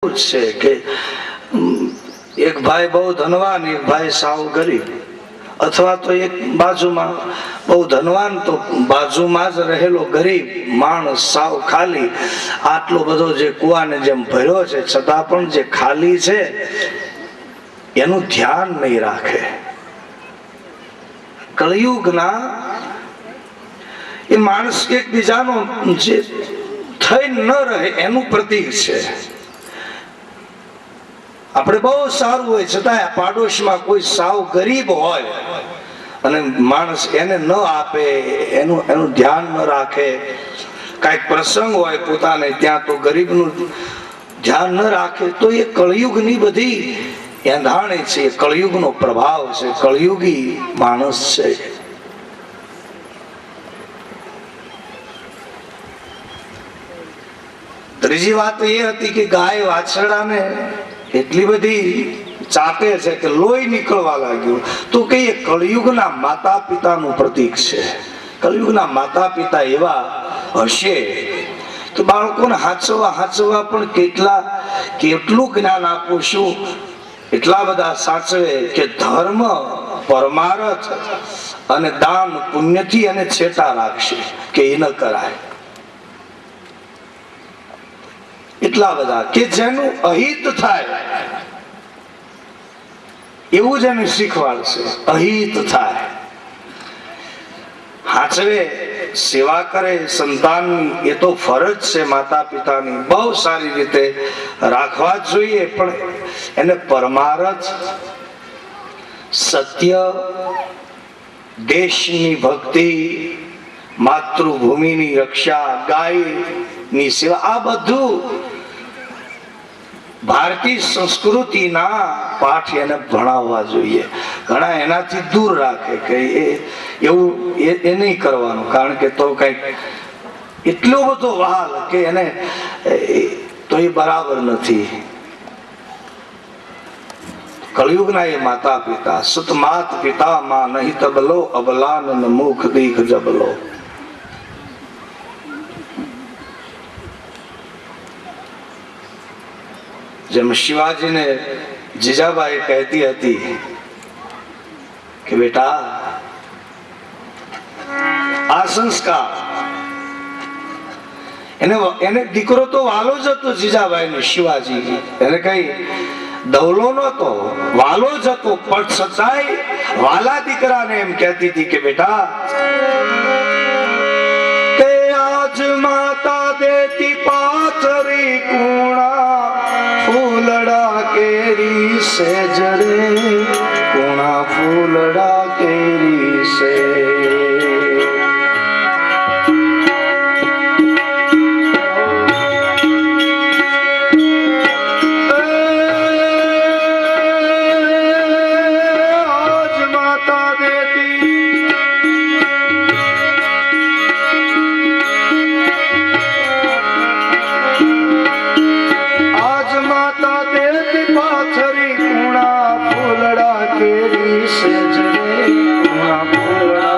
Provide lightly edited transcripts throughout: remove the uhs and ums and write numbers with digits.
છે કે એક ભાઈ બહુ ધનવાન, એક ભાઈ સાવ ગરીબ, અથવા તો એક બાજુમાં બહુ ધનવાન તો બાજુમાં જ રહેલો ગરીબ માણસ સાવ ખાલી. આટલો બધો જે કુવાને જેમ ભર્યો છે છતાં પણ જે ખાલી છે એનું ધ્યાન નહીં રાખે. કળિયુગના એ માણસ એકબીજાનો જે થઈ ન રહે એનું પ્રતીક છે. આપણે બહુ સારું હોય છતાં પાડોશમાં કોઈ સાવ ગરીબ હોય અને માણસ એને ન આપે, એનું ધ્યાન ન રાખે, કાંઈક પ્રસંગ હોય પોતાને ત્યાં તો ગરીબનું ધ્યાન ન રાખે, તો એ કળિયુગની બધી એંધાણી છે, કળિયુગનો પ્રભાવ છે, કળિયુગી માણસ છે. ત્રીજી વાત એ હતી કે ગાય વાછરડાને એટલી બધી ચાટે છે કે લોહી નીકળવા લાગ્યું. તો કે એ કળિયુગના માતા પિતાનું પ્રતીક છે. કળિયુગના માતા પિતા એવા હશે કે બાળકોને હાચવવા પણ કેટલું જ્ઞાન આપું છું, એટલા બધા સાચવે કે ધર્મ, પરમાર્થ અને દાન પુણ્યથી એને છેટા રાખશે કે એ ન કરાય. એટલા બધા કે જેનું અહિત થાય એવું જ એને શીખવાડશે. અહિત થાય, હાચવે, સેવા કરે સંતાનની, એ તો ફરજ છે માતા પિતાની, બહુ સારી રીતે રાખવા જ જોઈએ. પણ એને પરમાર્થ, સત્ય, દેશની ભક્તિ, માતૃભૂમિની રક્ષા, ગાયની સેવા, આ બધું ભારતીય સંસ્કૃતિના પાઠ એને ભણાવવા જોઈએ. ઘણા એનાથી દૂર રાખે કે એવું એ નહીં કરવાનું, કારણ કે તો કઈક એટલો બધો વહાલ કે એને તો એ બરાબર નથી. કળિયુગના એ માતા પિતા, સતમાત પિતા માં નહીં તબલો, અબલાન મુખ દીખ જબલો. જેમ શિવાજીને જીજાબાઈ કહેતી હતી કે બેટા આ સંસ્કાર, એને દીકરો તો વાલો જ હતો જીજાબાઈ ને શિવાજી, એને કઈ દવલો નતો, વાલો જ હતો, પણ છતાંય વાલા દીકરાને એમ કહેતી હતી કે બેટા કે આજ માતા દેતી પાથરી કુણા, ફૂલડા કેરી સેજરે, કુણા ફૂલડા કેરી સે. કેરી સેજરે, કુણા ફૂલડા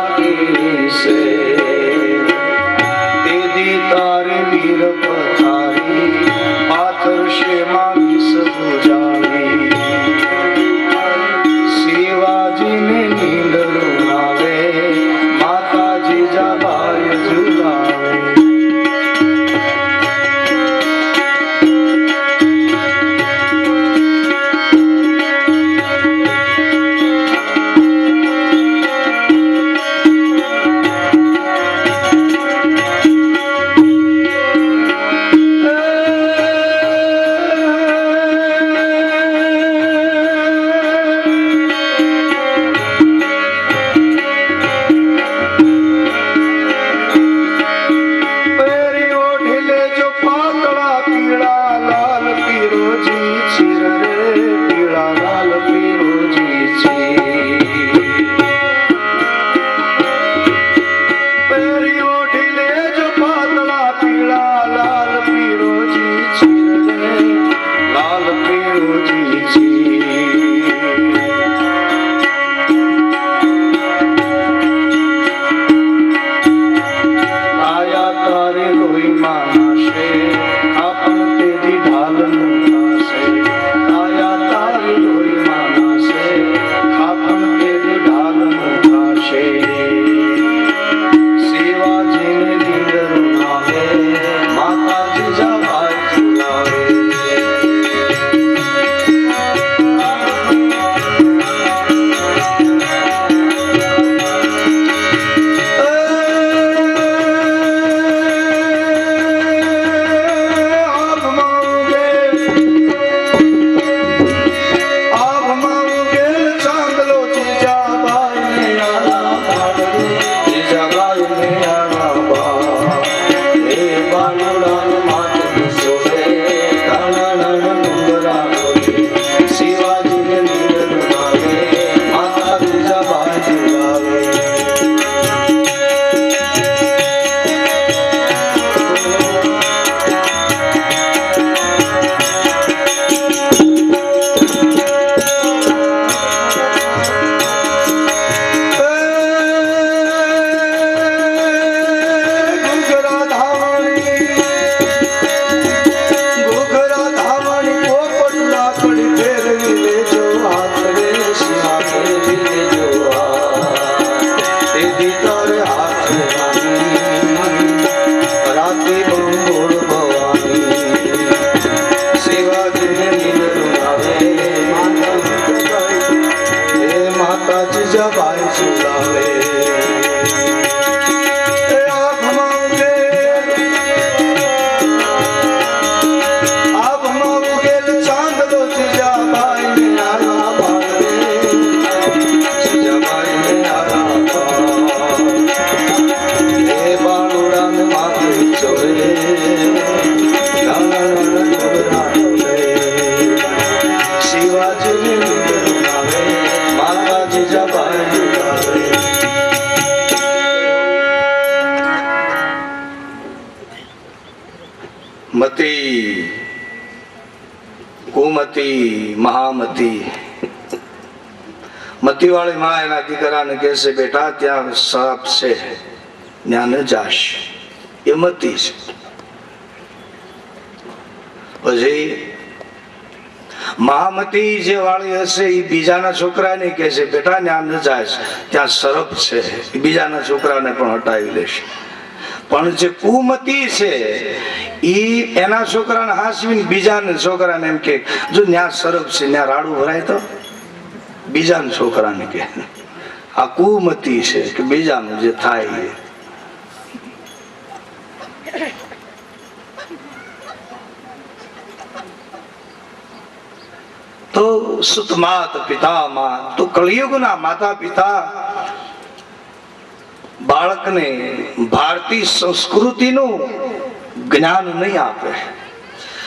શિવાજીને નિંદરું આવે હે માતા જીજાબાઈ સુલાવે મતી કુમતી મહામતી મતી વાળી માં એના દીકરાને કહે છે બેટા ત્યાં શ્રાપ છે ત્યાં ન જાશ એ મતી છે પછી મહામતી જે વાળી હશે એ બીજાના છોકરાને કહે છે બેટા ત્યાં ન જાય ત્યાં સરપ છે એ બીજાના છોકરાને પણ હટાવી લેશે પણ જે કુમતી છે ઈ એના છોકરાને હાસવીને બીજાના છોકરાને એમ કે જો ન્યા સરપ છે ન્યા રાડું ભરાય તો બીજાના છોકરાને કે આ કુમતી છે કે બીજાનું જે થાય એ તો સુતમાત પિતામાં તો કળિયુગના માતા પિતા બાળકને ભારતીય સંસ્કૃતિનું જ્ઞાન નહીં આપે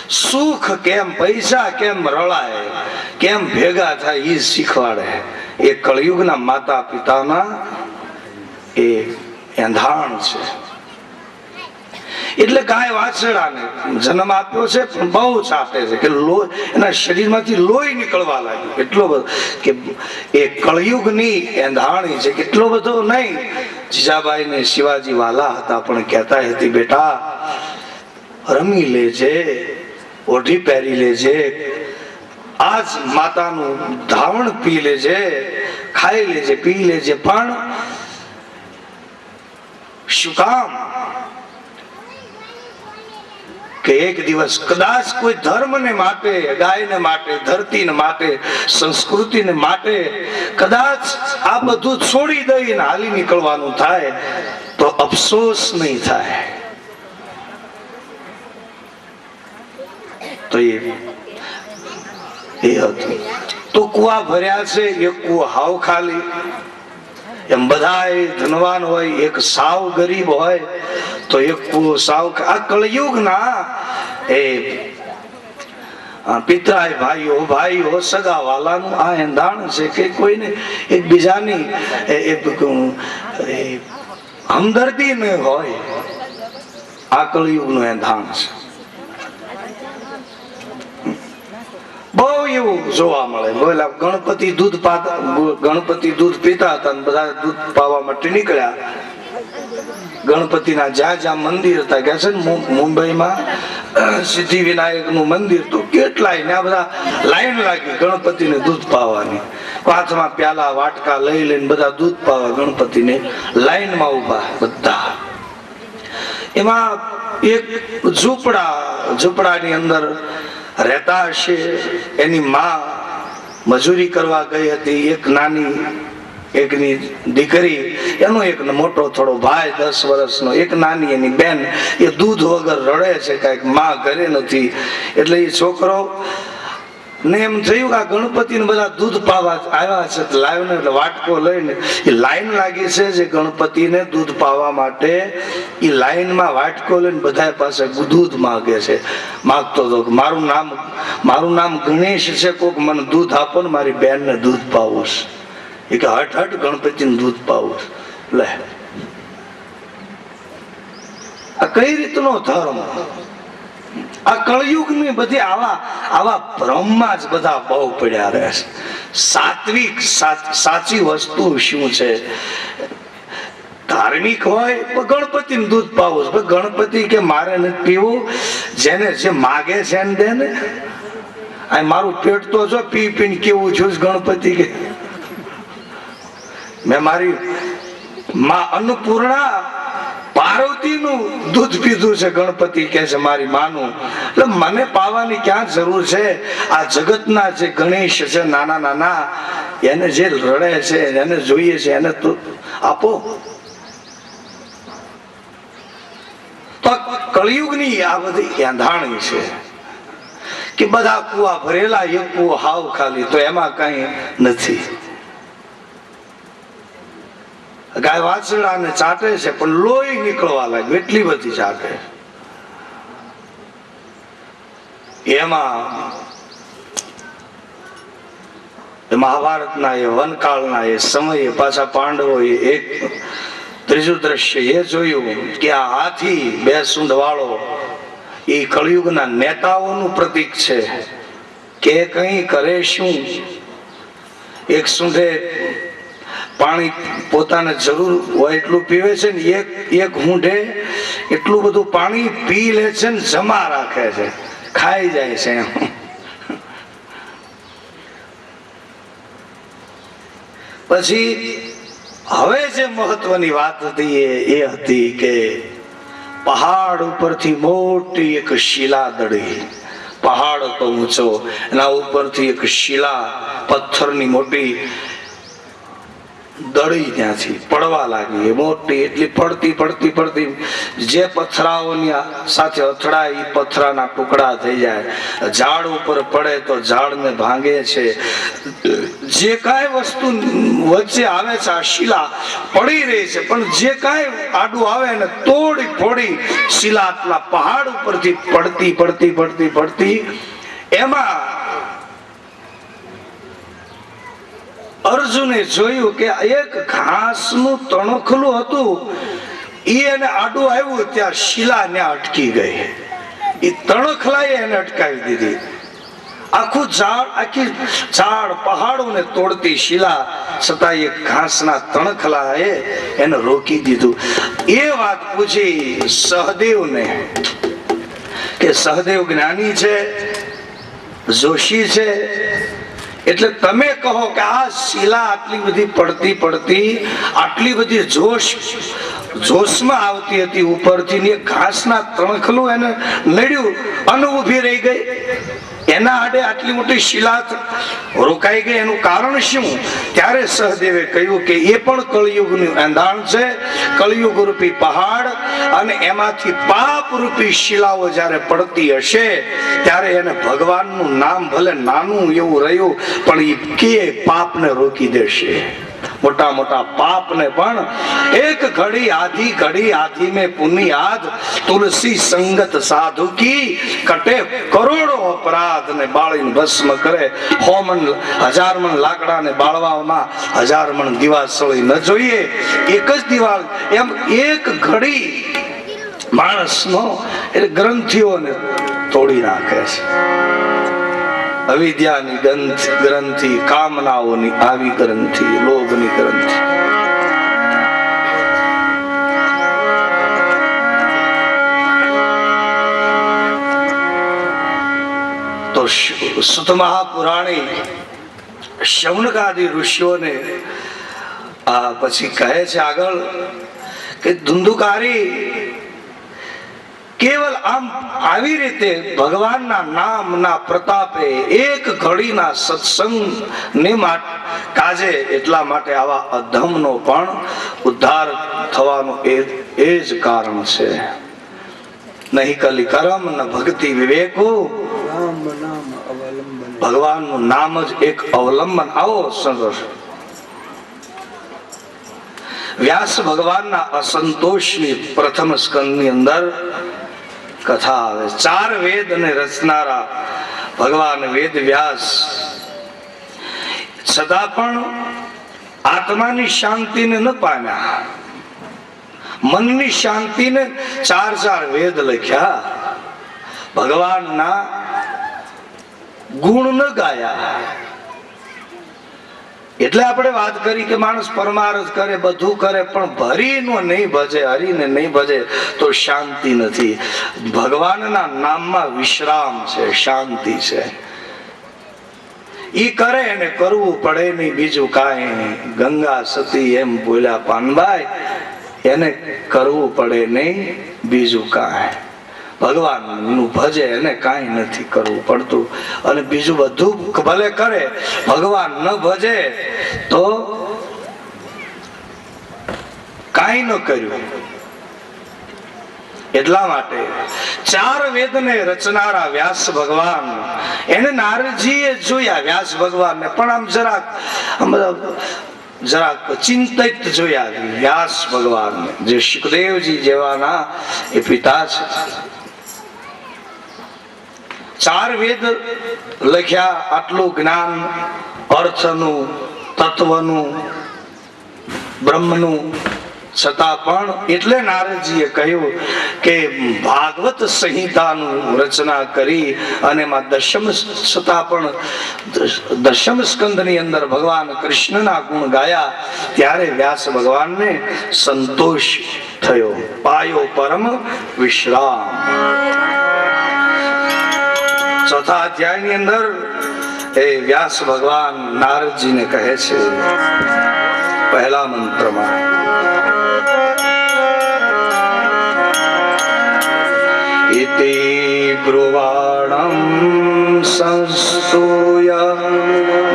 સુખ કેમ પૈસા કેમ રળાય કેમ ભેગા થાય એ શીખવાડે એ કળિયુગના માતા પિતાના એ એંધાણ છે એટલે ગાય વાછડાને જન્મ આપ્યો છે પણ બહુ ચાટે છે કે એના શરીરમાંથી લોહી નીકળવા લાગ્યું એટલો બધો કે એ કળિયુગની એંધાણી છે કેટલો બધો નહીં જીજાબાઈ ને શિવાજી વાલા હતા પણ કહેતા હતી બેટા રમી લેજે ઓઢી પહેરી લેજે આજ માતાનું ધાવણ પી લેજે ખાઈ લેજે પી લેજે પણ શું કામ કે એક દિવસ કદાચ કોઈ ધર્મને માટે ગાયને માટે ધરતીને માટે સંસ્કૃતિને માટે કદાચ આ બધું છોડી દઈને હાલી નીકળવાનું થાય તો અફસોસ નહીં થાય તો એ હતું તો કુવા ભર્યા છે એક કુવો હાવ ખાલી એમ બધા ધનવાન હોય એક સાવ ગરીબ હોય તો એક કુવો સાવ આ કળિયુગના એ પિતરાય ભાઈઓ સગા વાલાનું આ એંધાણ છે કે કોઈને એકબીજાની હમદર્દી ન હોય આ કળિયુગનું એંધાણ છે બહુ એવું જોવા મળે બોલા ગણપતિ દૂધ પીતા હતા બધા દૂધ પાવા માટે નીકળ્યા ગણપતિના જ્યાં જ્યાં મંદિર હતા કે છે ને મુંબઈમાં સિદ્ધિ વિનાયક નું મંદિર તો કેટલાય ને બધા લાઈન લાગી ગણપતિને દૂધ પાવાની હાથમાં પ્યાલા વાટકા લઈ લઈને બધા દૂધ પાવા ગણપતિને લાઈનમાં ઉભા બધા એમાં એક ઝૂંપડાની અંદર રહેતા હશે એની માં મજૂરી કરવા ગઈ હતી એક નાની એકની દીકરી એનો એક મોટો થોડો ભાઈ 10 વર્ષનો એક નાની એની બેન એ દૂધ વગર રડે છે કઈક માં ઘરે નથી એટલે એ છોકરો ને એમ થયું કે આ ગણપતિને બધા દૂધ પાવા આવ્યા છે લાવ્યો ને એટલે વાટકો લઈને એ લાઈન લાગી છે જે ગણપતિને દૂધ પાવા માટે એ લાઈનમાં વાટકો લઈને બધા પાસે દૂધ માગે છે માગતો હતો મારું નામ ગણેશ છે કોક મને દૂધ આપો ને મારી બેનને દૂધ પાવું છે એ કે હટ ગણપતિને દૂધ પાવું લે આ કઈ રીતનો ધર્મ આ કળયુગ ની બધી આવા ભ્રમમાં જ બધા બહુ પડ્યા રહે છે સાત્વિક સાચી વસ્તુ શું છે ધાર્મિક હોય તો ગણપતિને દૂધ પાવું છે ગણપતિ કે મારે નથી પીવું જેને જે માગે છે એને દે ને આ મારું પેટ તો જો પી પીને કેવું છું ગણપતિ કે મેં મારી માં અન્નપૂર્ણા 5 પાર્વતીનું દૂધ પીધું છે ગણપતિ કે છે મારી માનું, એટલે મને પાવાની ક્યાં જરૂર છે? આ જગતના જે ગણેશ છે નાના નાના, એને જે રડે છે એને જોઈએ છે એને તો આપો. તો કળિયુગની આ બધી એંધાણી છે કે બધા કુવા ભરેલા, એક કુવો હાવ ખાલી, તો એમાં કઈ નથી. ગાય વાછરડાને ચાટે છે પણ લોહી નીકળવા લાગે એટલી બધી ચાટે. એમાં મહાભારતના એ વનકાળના એ સમયે પાછા પાંડવો એક ત્રીજું દ્રશ્ય એ જોયું કે આ હાથી બે સૂંઢ વાળો એ કળિયુગના નેતાઓનું પ્રતીક છે કે કઈ કરે શું. એક સૂંઢે પાણી પોતાને જરૂર હોય એટલું પીવે છે ને એક ઊંઢે એટલું બધું પાણી પી લે છે ને જમા રાખે છે, ખાઈ જાય છે એમ. પછી હવે જે મહત્વની વાત હતી એ હતી કે પહાડ ઉપરથી મોટી એક શિલા દડી, પહાડ તો ઊંચો, એના ઉપરથી એક શિલા પથ્થરની મોટી દડી ત્યાંથી પડવા લાગી. મોટી એટલી પડતી પડતી પડતી જે પથરાઓની સાથે અથડાય એ પથરાના ટુકડા થઈ જાય. ઝાડ ઉપર પડે તો ઝાડને ભાંગે છે. જે કાંઈ વસ્તુ વચ્ચે આવે છે આ શિલા પડી રહી છે, પણ જે કાંઈ આડું આવે ને તોડી ફોડી શિલા આટલા પહાડ ઉપરથી પડતી પડતી પડતી પડતી એમાં અર્જુને જોયું કે એક ઘાસનું તણખલું હતું, એને આડું આવ્યું ત્યાં શિલા ને અટકી ગઈ. એ તણખલાએ એને અટકાવી દીધી. આખું ઝાડ, આખી ઝાડ પહાડોને તોડતી શિલા છતાં એક ઘાસના તણખલાએ એને રોકી દીધું. એ વાત પૂછી સહદેવને કે સહદેવ જ્ઞાની છે, જોશી છે, એટલે તમે કહો કે આ શિલા આટલી બધી પડતી પડતી આટલી બધી જોશમાં આવતી હતી ઉપરથી ને ઘાસના તણખલું એને નડ્યું અને ઊભી રહી ગઈ. એના આડે આટલી મોટી શિલા રોકાઈ ગઈ, એનું કારણ શું? ત્યારે સહદેવે કહ્યું કે એ પણ કળિયુગનું એંધાણ છે, કળિયુગ રૂપી પહાડ, અને એમાંથી પાપ રૂપી શિલાઓ જ્યારે પડતી હશે ત્યારે એને ભગવાનનું નામ ભલે નાનું એવું રહ્યું પણ એ કે પાપને રોકી દેશે. મોટા મોટા પાપને પણ એક ઘડી આધી में पुनियाद तुलसी संगत साधु की कटे करोड़ो अपराध ने बाळीने भस्म करे. होमन 1000 मण लाकડા ને બાળવામાં 1000 મણ દીવાસળી ન જોઈએ. એક જ દિવાલ એમ એક ઘડી માણસનો એટલે ગ્રંથિઓને તોડી નાખે છે. અવિદ્યાની ગ્રંથિ, કામનાઓની આવી ગ્રંથિ, લોભની ગ્રંથિ. તો સુત મહાપુરાણી શૌનકાદી ઋષિઓને પછી કહે છે આગળ કે ધુંધુકારી કેવલ આમ આવી રીતે ભગવાનના નામના પ્રતાપે એક ઘડીના સત્સંગ ને કાજે એટલા માટે આવા અધમનો પણ ઉદ્ધાર થવાનું એ જ કારણ છે. નહીં કલી કરમ ન ભક્તિ વિવેકો, ભગવાનનું નામ જ એક અવલંબન. આવો સંતોષ વ્યાસ ભગવાનના અસંતોષની પ્રથમ સ્કંદની અંદર કથા આવે. 4 વેદ ને રચનારા ભગવાન વેદ વ્યાસ છતાં પણ આત્માની શાંતિને ન પામ્યા, મનની શાંતિને 4 વેદ લખ્યા, ભગવાનના ગુણ ન ગાયા. એટલે આપણે વાત કરી કે માણસ પરમાર્થ કરે, બધું કરે, પણ ભરીનો નહીં ભજે, હરીને નહીં ભજે તો શાંતિ નથી. ભગવાનના નામમાં વિશ્રામ છે, શાંતિ છે. ઈ કરે એને કરવું પડે નહીં બીજું કાંઈ. ગંગા સતી એમ બોલ્યા પાનભાઈ, એને કરવું પડે નહીં બીજું કાંઈ. ભગવાનનું ભજે એને કાંઈ નથી કરવું પડતું. અને બીજું બધું ભલે કરે, ભગવાન ન ભજે તો કાંઈ ન કર્યું. એટલા માટે 4 વેદને રચનારા વ્યાસ ભગવાન, એને નારદજીએ જોયા વ્યાસ ભગવાનને, પણ આમ જરાક ચિંતિત જોયા વ્યાસ ભગવાનને, જે સુખદેવજી જેવાના એ પિતા છે. 4 વેદ લખ્યા, આટલું જ્ઞાન અર્થનું, તત્વનું, બ્રહ્મનું, છતાં પણ એટલે નારદજીએ કહ્યું કે ભાગવત સંહિતાનું રચના કરી અને એમાં દશમ સ્કંદની અંદર ભગવાન કૃષ્ણના ગુણ ગાયા. ત્યારે વ્યાસ ભગવાનને સંતોષ થયો, પાયો પરમ વિશ્રામ. ચોથા અધ્યાયની અંદર એ વ્યાસ ભગવાન નારદજીને કહે છે, પહેલા મંત્રમાં, ઇતિ બ્રુવાણં સંસ્તુય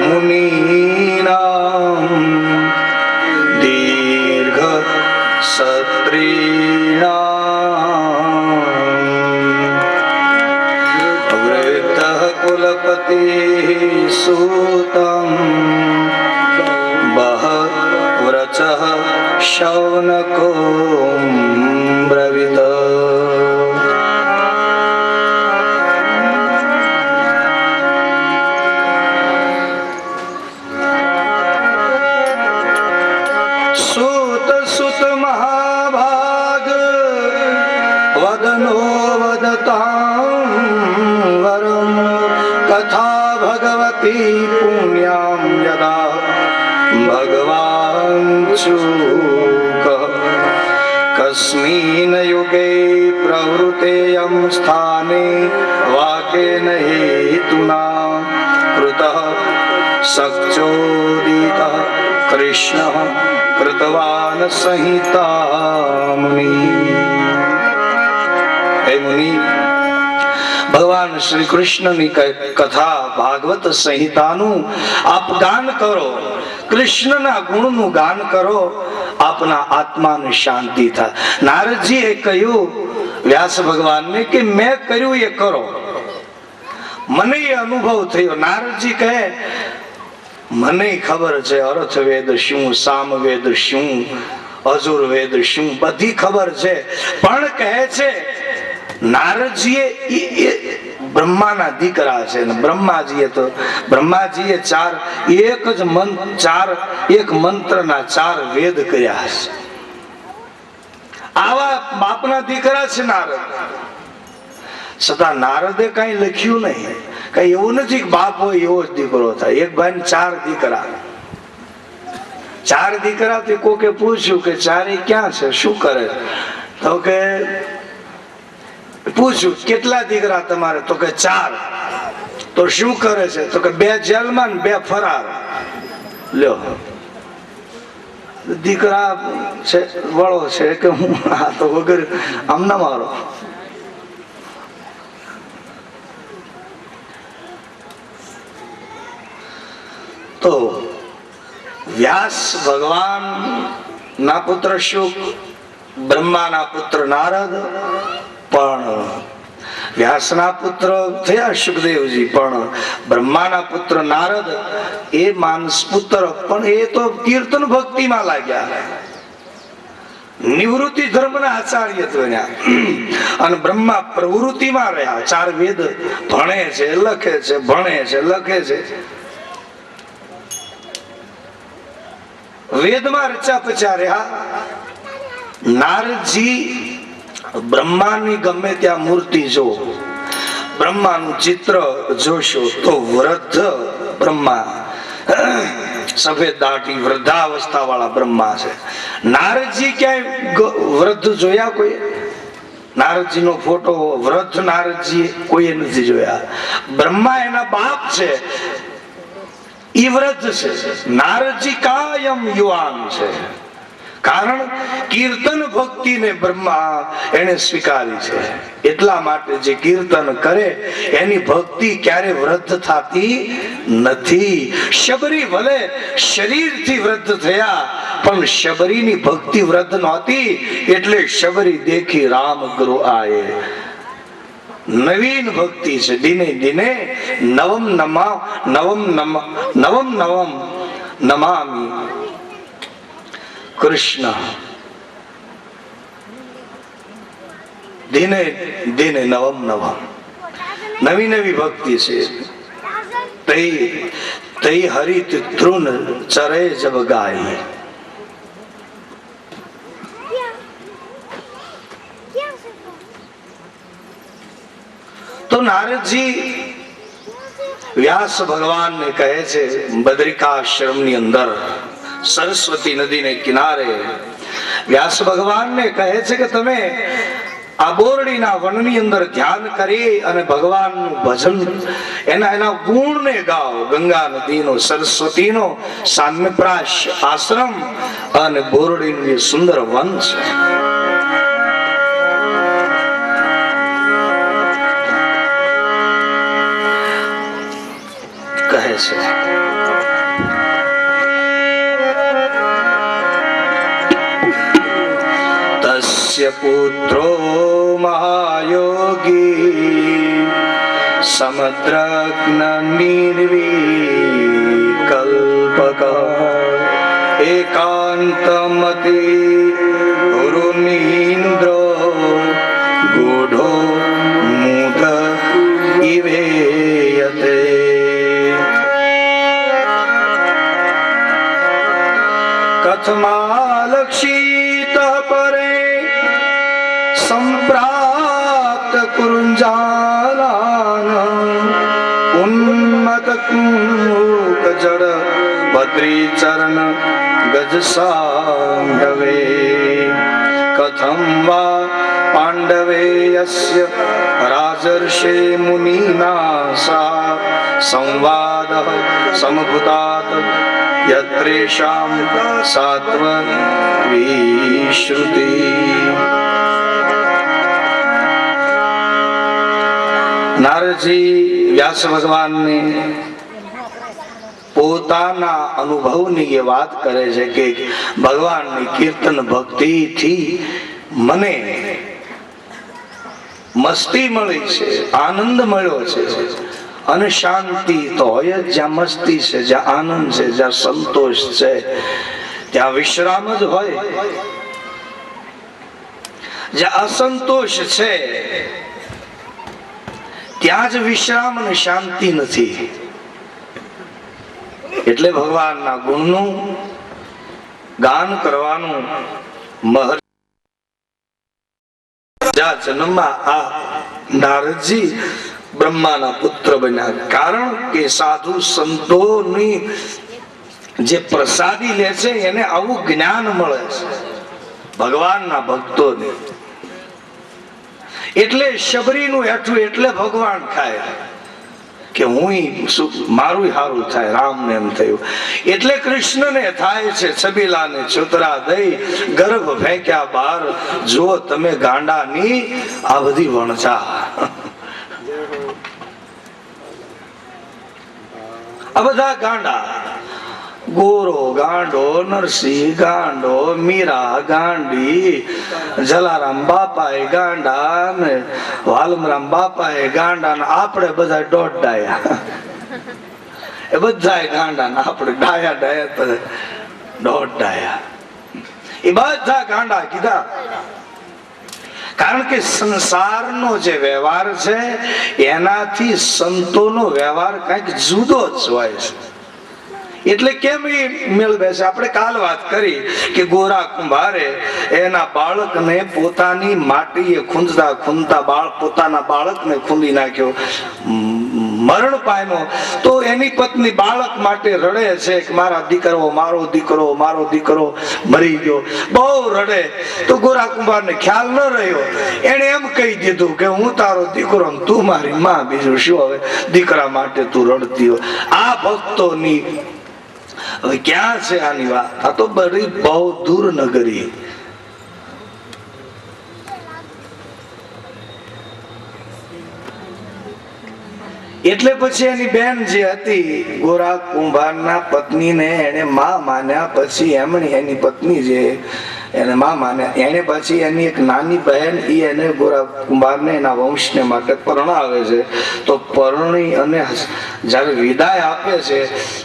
મુનિનાં દીર્ઘ સત્રીણાં વૃદ્ધઃ કુલપતિઃ સૂતં બહવ્રચઃ શૌનકો બ્રવીત. કથા ભગવતી પુણ્યામ યદા ભગવાન ચૂક કસ્મિન યુગે પ્રવૃતેયં સ્થાને વાકેન હેતુના કૃતઃ સક્ચોદિતઃ કૃષ્ણઃ કૃતવાન સંહિતા મુનિ. હે મુનિ, ભગવાન શ્રી કૃષ્ણની કથા ભાગવત સંહિતાનું આપ ગાન કરો, કૃષ્ણના ગુણનું ગાન કરો, આપના આત્માને શાંતિ થાય. નારદજીએ કહ્યું વ્યાસ ભગવાનને કે મેં કર્યું એ કરો, મને એ અનુભવ થયો. નારદજી કહે મને ખબર છે અર્થવેદ શું, સામવેદ શું, અજુર્વેદ શું, બધી ખબર છે. પણ કહે છે નારદજીએ બ્રહ્માના દીકરા છે ને બ્રહ્માજીએ એક મંત્રના 4 વેદ કર્યા છે. આવા બાપના દીકરા છે નારદ. છતાં નારદે કઈ લખ્યું નહીં. કઈ એવું નથી કે બાપ હોય એવો જ દીકરો થાય. એક ભાઈ 4 દીકરા, 4 દીકરા. તે કોકે પૂછ્યું કે 4 ક્યાં છે, શું કરે? તો કે પૂછ્યું કેટલા દીકરા તમારે? તો કે 4. તો શું કરે છે? તો કે 2 જેલમાં ને 2 ફરાર. લ્યો, દીકરા છે વળો છે કે હું આ તો વગર આમ ના મારો. તો વ્યાસ ભગવાન ના પુત્ર શુક, બ્રહ્માના પુત્ર નારદ, પણ વ્યાસના પુત્ર થયા સુખદેવજી, પણ બ્રહ્માના પુત્ર નારદ એ માનસ પુત્ર, પણ એ તો કીર્તન ભક્તિમાં લાગ્યા, નિવૃત્તિ ધર્મના આચાર્ય બન્યા, અને બ્રહ્મા પ્રવૃત્તિમાં રહ્યા. 4 વેદ ભણે છે, લખે છે, ભણે છે, લખે છે. વેદમાં રચા પચા રહ્યા. નારદજી બ્રહ્માની ગમે ત્યાં મૂર્તિ જો, બ્રહ્માનું ચિત્ર જોશો તો વૃદ્ધ બ્રહ્મા, સફેદ દાઢી, વૃદ્ધાવસ્થા વાળા બ્રહ્મા છે. નારદજી ક્યાંય વૃદ્ધ જોયા કોઈ? નારદજી નો ફોટો વૃદ્ધ નારદજી કોઈએ નથી જોયા. બ્રહ્મા એના બાપ છે, ઈ વૃદ્ધ છે. નારદજી કાયમ યુવાન છે, કારણ કીર્તન ભક્તિને બ્રહ્મા એને સ્વીકારી છે. એટલા માટે જે કીર્તન કરે એની ભક્તિ ક્યારે વૃદ્ધ થતી નથી. શબરી ભલે શરીરથી વૃદ્ધ થયા પણ શબરીની ભક્તિ વૃદ્ધ નહોતી. એટલે શબરી દેખી રામ ગુરુ આયે. નવીન ભક્તિ છે. દિને દિને નવમ નવમ નમામિ કૃષ્ણ. દિને દિને નવમ નવી નવી ભક્તિ છે. તઈ હરિત તૃણ ચરે જબ ગાય. તો નારદજી વ્યાસ ભગવાન ને કહે છે, બદ્રિકાશ્રમ ની અંદર સરસ્વતી નદીને કિનારે વ્યાસ ભગવાન ને કહે છે કે તમે આ બોરડીના વનની અંદર ધ્યાન કરી અને ભગવાનનું ભજન એના ગુણને ગાઓ. ગંગા નદીનો, સરસ્વતીનો સામ્યપ્રાશ આશ્રમ અને બોરડીનું સુંદર વન છે. કહે છે તસ્ય પુત્રો મહાયોગી સમદ્રગ્ન નિર્વિકલ્પક એકાંતમતિ ગુરુનીન્દ્રો ગૂઢો મૂઢ ઇવેયતે. કથમાલક્ષિત પરે સંપ્રાપ્ત કુંજાલાન ઉન્મત કુક જડ બદ્રી ચરણ ગજ સાંડવે. કથમ વા પાંડવે યસ્ય રાજર્ષે મુનિનાસા સંવાદ સમભૂતાત યત્રેષાં સાત્વવિશ્રુતિ. નારદજી વ્યાસ ભગવાનને પોતાના અનુભવની એ વાત કરે છે કે ભગવાનની કીર્તન ભક્તિથી મને મસ્તી મળી છે, આનંદ મળ્યો છે. અને શાંતિ તો હોય જ જ્યાં મસ્તી છે, જ્યાં આનંદ છે, જ્યાં સંતોષ છે, ત્યાં વિશ્રામ જ હોય. જ્યાં અસંતોષ છે ત્યાં જ વિશ્રામ અને શાંતિ નથી. એટલે ભગવાનના ગુણનું ગાન કરવાનું જન્મમાં આ નારદજી બ્રહ્માના પુત્ર બન્યા. કારણ કે સાધુ સંતોની જે પ્રસાદી લે છે એને આવું જ્ઞાન મળે છે ભગવાનના ભક્તોને. એટલે શબરીનું હેઠું એટલે ભગવાન ખાય કે હું મારું સારું થાય. રામને એમ થયું એટલે કૃષ્ણને થાય છે છબીલાને છોતરા દઈ ગર્ભ ફેંક્યા બહાર. જો તમે ગાંડાની આ બધી વણજા, આ બધા ગાંડા. ગોરો ગાંડો, નરસિંહ ગાંડો, મીરા ગાંડી, જલારામ બાપા એ ગાંડા ને વાલમરામ બાપા એ ગાંડા ને આપણે બધા દોઢ ડાયા. એ બધા ગાંડા ને આપણે ડાયા ડાયા દોઢ ડાયા. એ બધા ગાંડા કીધા. કારણ કે સંસારનો જે વ્યવહાર છે એનાથી સંતોનો વ્યવહાર કઈક જુદો જ હોય છે. એટલે કેમ એ મેળ બેસે? આપણે કાલ વાત કરી કે ગોરા કુંભારે એના બાળકને પોતાની માટીએ ખૂંદતા ખૂંદતા પોતાના બાળકને ખૂંદી નાખ્યો, મરણ પામ્યો. તો એની પત્ની બાળક માટે રડે છે કે મારા દીકરો, મારો દીકરો, મારો દીકરો મરી ગયો. બહુ રડે. તો ગોરા કુંભારને ખ્યાલ ન રહ્યો. એને એમ કહી દીધું કે હું તારો દીકરો, તું મારી માં, બીજું શું. હવે દીકરા માટે તું રડતી હોય. આ ભક્તોની હવે ક્યાં છે આની વાત? આ તો બધી બહુ દૂર નગરી. એટલે પછી એની બેન જે હતી ગોરા કુંભારના પત્નીને એને માં માન્યા. પછી એમણે એની પત્ની જે એને માં માન્યા, એને પછી એની એક નાની બહેન એને ગોરા કુંભારને એના વંશને માટે પરણાવે છે. તો પરણી અને જયારે વિદાય આપે છે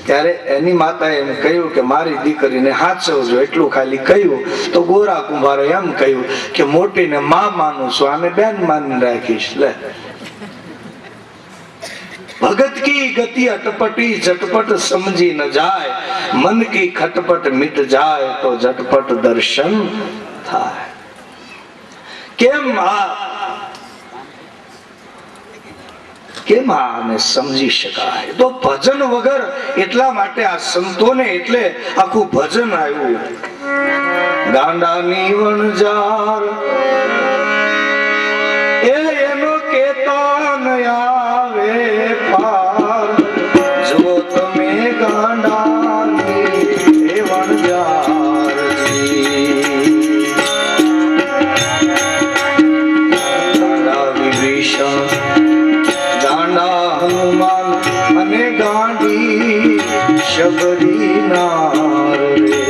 ત્યારે એની માતાએ એમ કહ્યું કે મારી દીકરીને હાચવજો, એટલું ખાલી કહ્યું. તો ગોરા કુંભારે એમ કહ્યું કે મોટીને માં માનું છું, આને બેન માની રાખીશ. લે, भगत की गति अटपटी झटपट समझी न जाए, मन की खटपट मिट जाए तो झटपट दर्शन थाय. કેમ આને સમજી શકાય? તો ભજન વગર, એટલા માટે આ સંતોને એટલે આખું ભજન આવ્યું. ગાંડાની વણજાર એનો કેતા ન આવે પાર, જો તમે ગાંડાની એ વણજાર. ગાંડા વિભીષણ, ગાંડા હનુમાન અને ગાંડી શબરી નાર રે.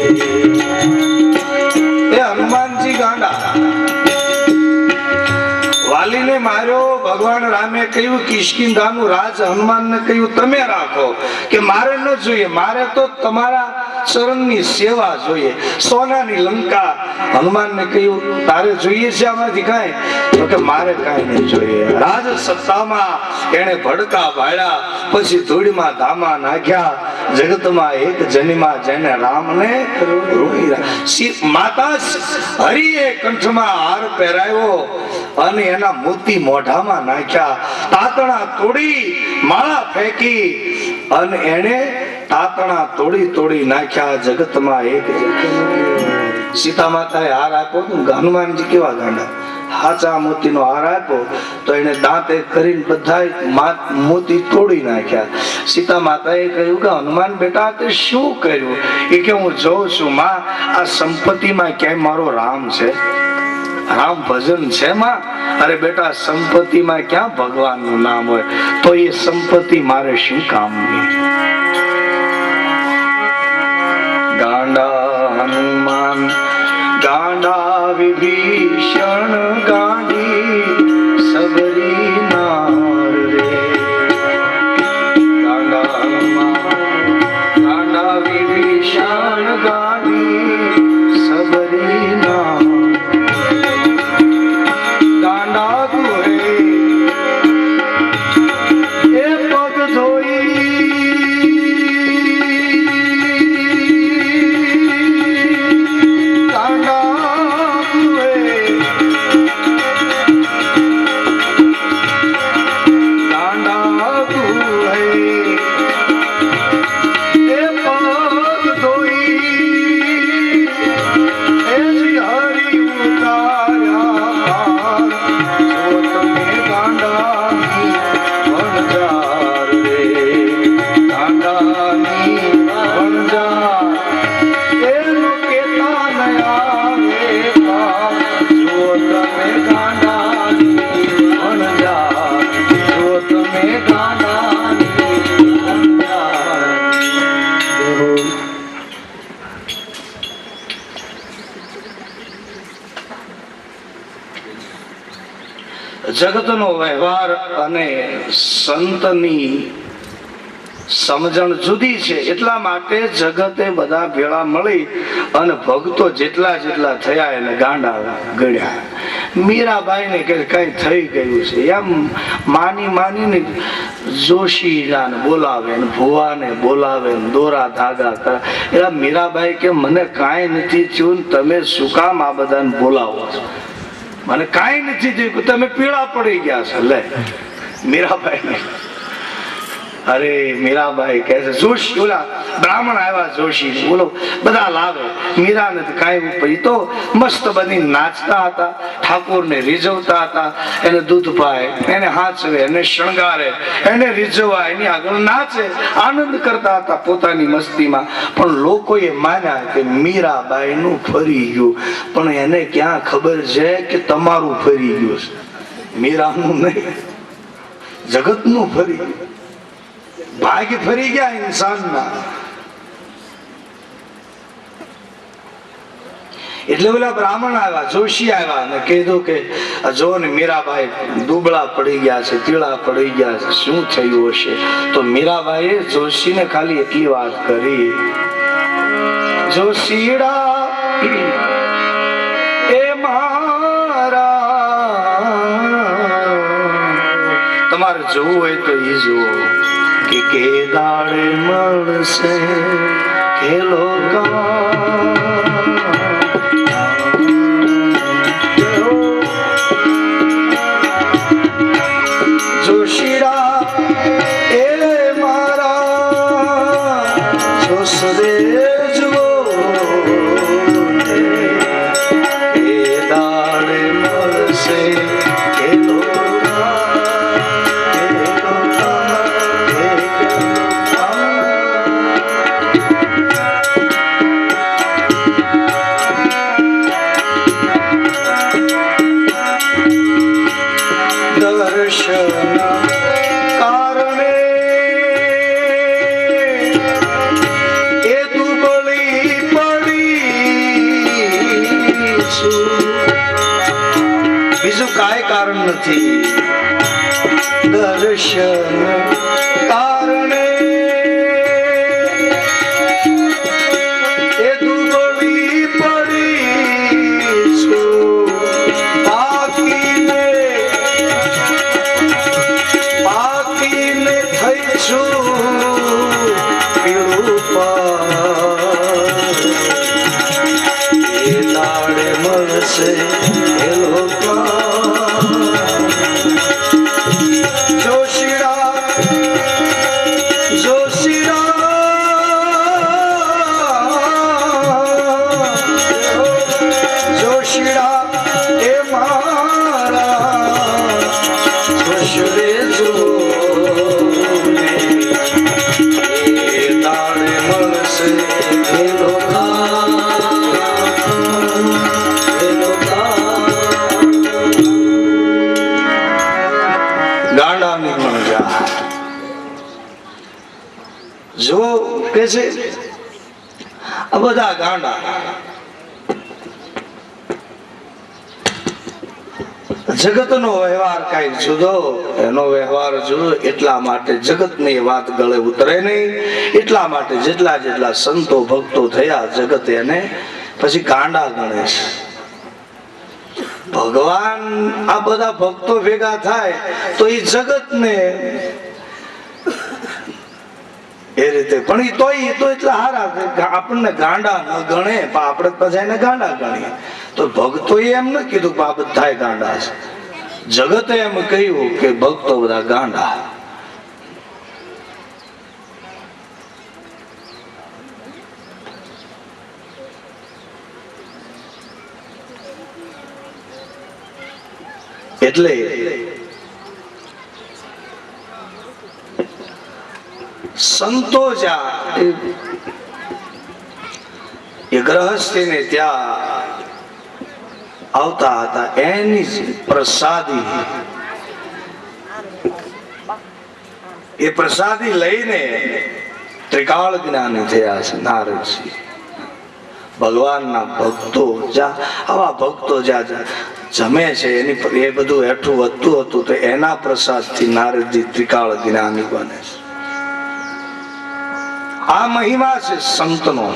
એ હનુમાનજી ગાંડા, વાલીને માર્યો. ભગવાન રામે કહ્યું કિષ્કિંધાનું રાજ હનુમાનને કહ્યું તમે રાખો, કે મારે ન જોઈએ, મારે તો તમારા ચરણની સેવા જોઈએ. સોનાની લંકા, હનુમાનને કહ્યું તારે જોઈએ છે આમાંથી કાંઈ? તો કે મારે કાંઈ નહીં જોઈએ. રાજ સત્તામાં એને ભડકા ભાળ્યા, પછી ધૂળમાં ધામા નાખ્યા. જગતમાં એક જન્મા જેને રામને માતા હરિએ કંઠમાં હાર પહેરાવ્યો અને એના મોતી મોઢામાં નાખ્યા. તાતણા તોડી માળા ફેંકી અને એને તાતણા તોડી તોડી નાખ્યા. જગતમાં એક સીતા માતાએ હાર આપ્યો. હનુમાનજી કેવા ગાંડા, હાચા મોતીનો હાર આપ્યો તો એને દાંતે કરીને બધા મોતી તોડી નાખ્યા. સીતા માતાએ કહ્યું કે હનુમાન બેટા તે શું કર્યું? એ કે હું જોઉં છું માં, આ સંપત્તિમાં ક્યાંય મારો રામ છે? રામ ભજન છે માં? અરે બેટા, સંપત્તિમાં ક્યાં ભગવાનનું નામ હોય? તો એ સંપત્તિ મારે શું કામની? ગાંડા હનુમાન, ગાંડા વિભીષણ, ગાંડી સબરી નાર રે. ગાંડા હનુમાન, ગાંડા વિભીષણ, ગાંડી સબરી નાર. ગાંડા તુએ એ પગ ધોઈ, જગતનો વ્યવહાર અને સંતની સમજણ જુદી છે. એટલા માટે જગતે બધા ભેળા મળી અને ભક્તો જેટલા જેટલા થયા એને ગાંડા ગળ્યા. મીરાબાઈ ને કે કઈ થઈ ગયું છે એમ માની માની જોશીલાને બોલાવે ને ભુવાને બોલાવે ને દોરા ધાગા કરે. એટલે મીરાબાઈ કે મને કાંઈ નથી થયું, તમે શું કામ આ બધાને બોલાવો છો? મને કાંઈ નથી થયું, તમે પીળા પડી ગયા છો. લે મીરાબાઈ અરે મીરાબાઈ કહે છે જોશી ઓલા બ્રાહ્મણ આવ્યા જોશી બોલો બધા લાવે મીરાને કાંઈ ઉપર તો મસ્ત બની નાચતા હતા, ઠાકોરને રીઝવતા હતા, એને દૂધ પાય, એને હાચવે, એને શણગારે, એને રીઝવા, એની આગળ નાચે, આનંદ કરતા હતા પોતાની મસ્તીમાં. પણ લોકોએ માન્યા કે મીરાબાઈ નું ફરી ગયું. પણ એને ક્યાં ખબર છે કે તમારું ફરી ગયું છે, મીરાનું નહીં, જગતનું ફરી ગયું. ભાગ્ય ફરી ગયા ઇન્સાનના. એટલે પેલા બ્રાહ્મણ આવ્યા, જોશી આવ્યા અને કીધું કે જો ને મીરાબાઈ દુબળા પડી ગયા છે, પીળા પડી ગયા છે, શું થયું હશે? તો મીરાબાઈએ જોશીને ખાલી એટલી વાત કરી, જોશીડા એ મારા, તમારે જોવું હોય તો એ જુઓ કે દાડે મળશે ખેલો જોશીડા એ મારા જોસરે જુઓ એ દાડે મળશે ખેલો નથી દર્શન કારણે એ દુબળી પડી છું, પાકીને થઈ છું પીળું એ દાડે મળશે એ લોકો જો કે છે આ બધા ગાંડા. જગતનો વ્યવહાર કઈ જુદો, એનો વ્યવહાર જુદો. એટલા માટે જગતની વાત ગળે ઉતરે નહીં. એટલા માટે જેટલા જેટલા સંતો ભક્તો થયા જગત એને પછી ગાંડા ગણે છે. ભગવાન આ બધા ભક્તો ભેગા થાય તો એ જગતને એ રીતે પણ તો એટલા હારા આપણને ગાંડા ન ગણે, પણ આપણે પછી એને ગાંડા ગણીએ. તો ભક્તોએ એમ ન કીધું કે આ બધા ગાંડા છે, જગતે એમ કહ્યું કે ભક્તો બધા ગાંડા. એટલે સંતો જ્યાં એ ગ્રહસ્થી ને ત્યાં આવતા હતા, એની પ્રસાદી એ પ્રસાદી લઈને ત્રિકાળ જ્ઞાની થયા છે નારદજી. ભગવાનના ભક્તો આવા ભક્તો જ્યાં જમે છે એની એ બધું હેઠું વધતું હતું તો એના પ્રસાદથી નારદજી ત્રિકાળ જ્ઞાની બને છે. આ મહિમા છે સંતનો.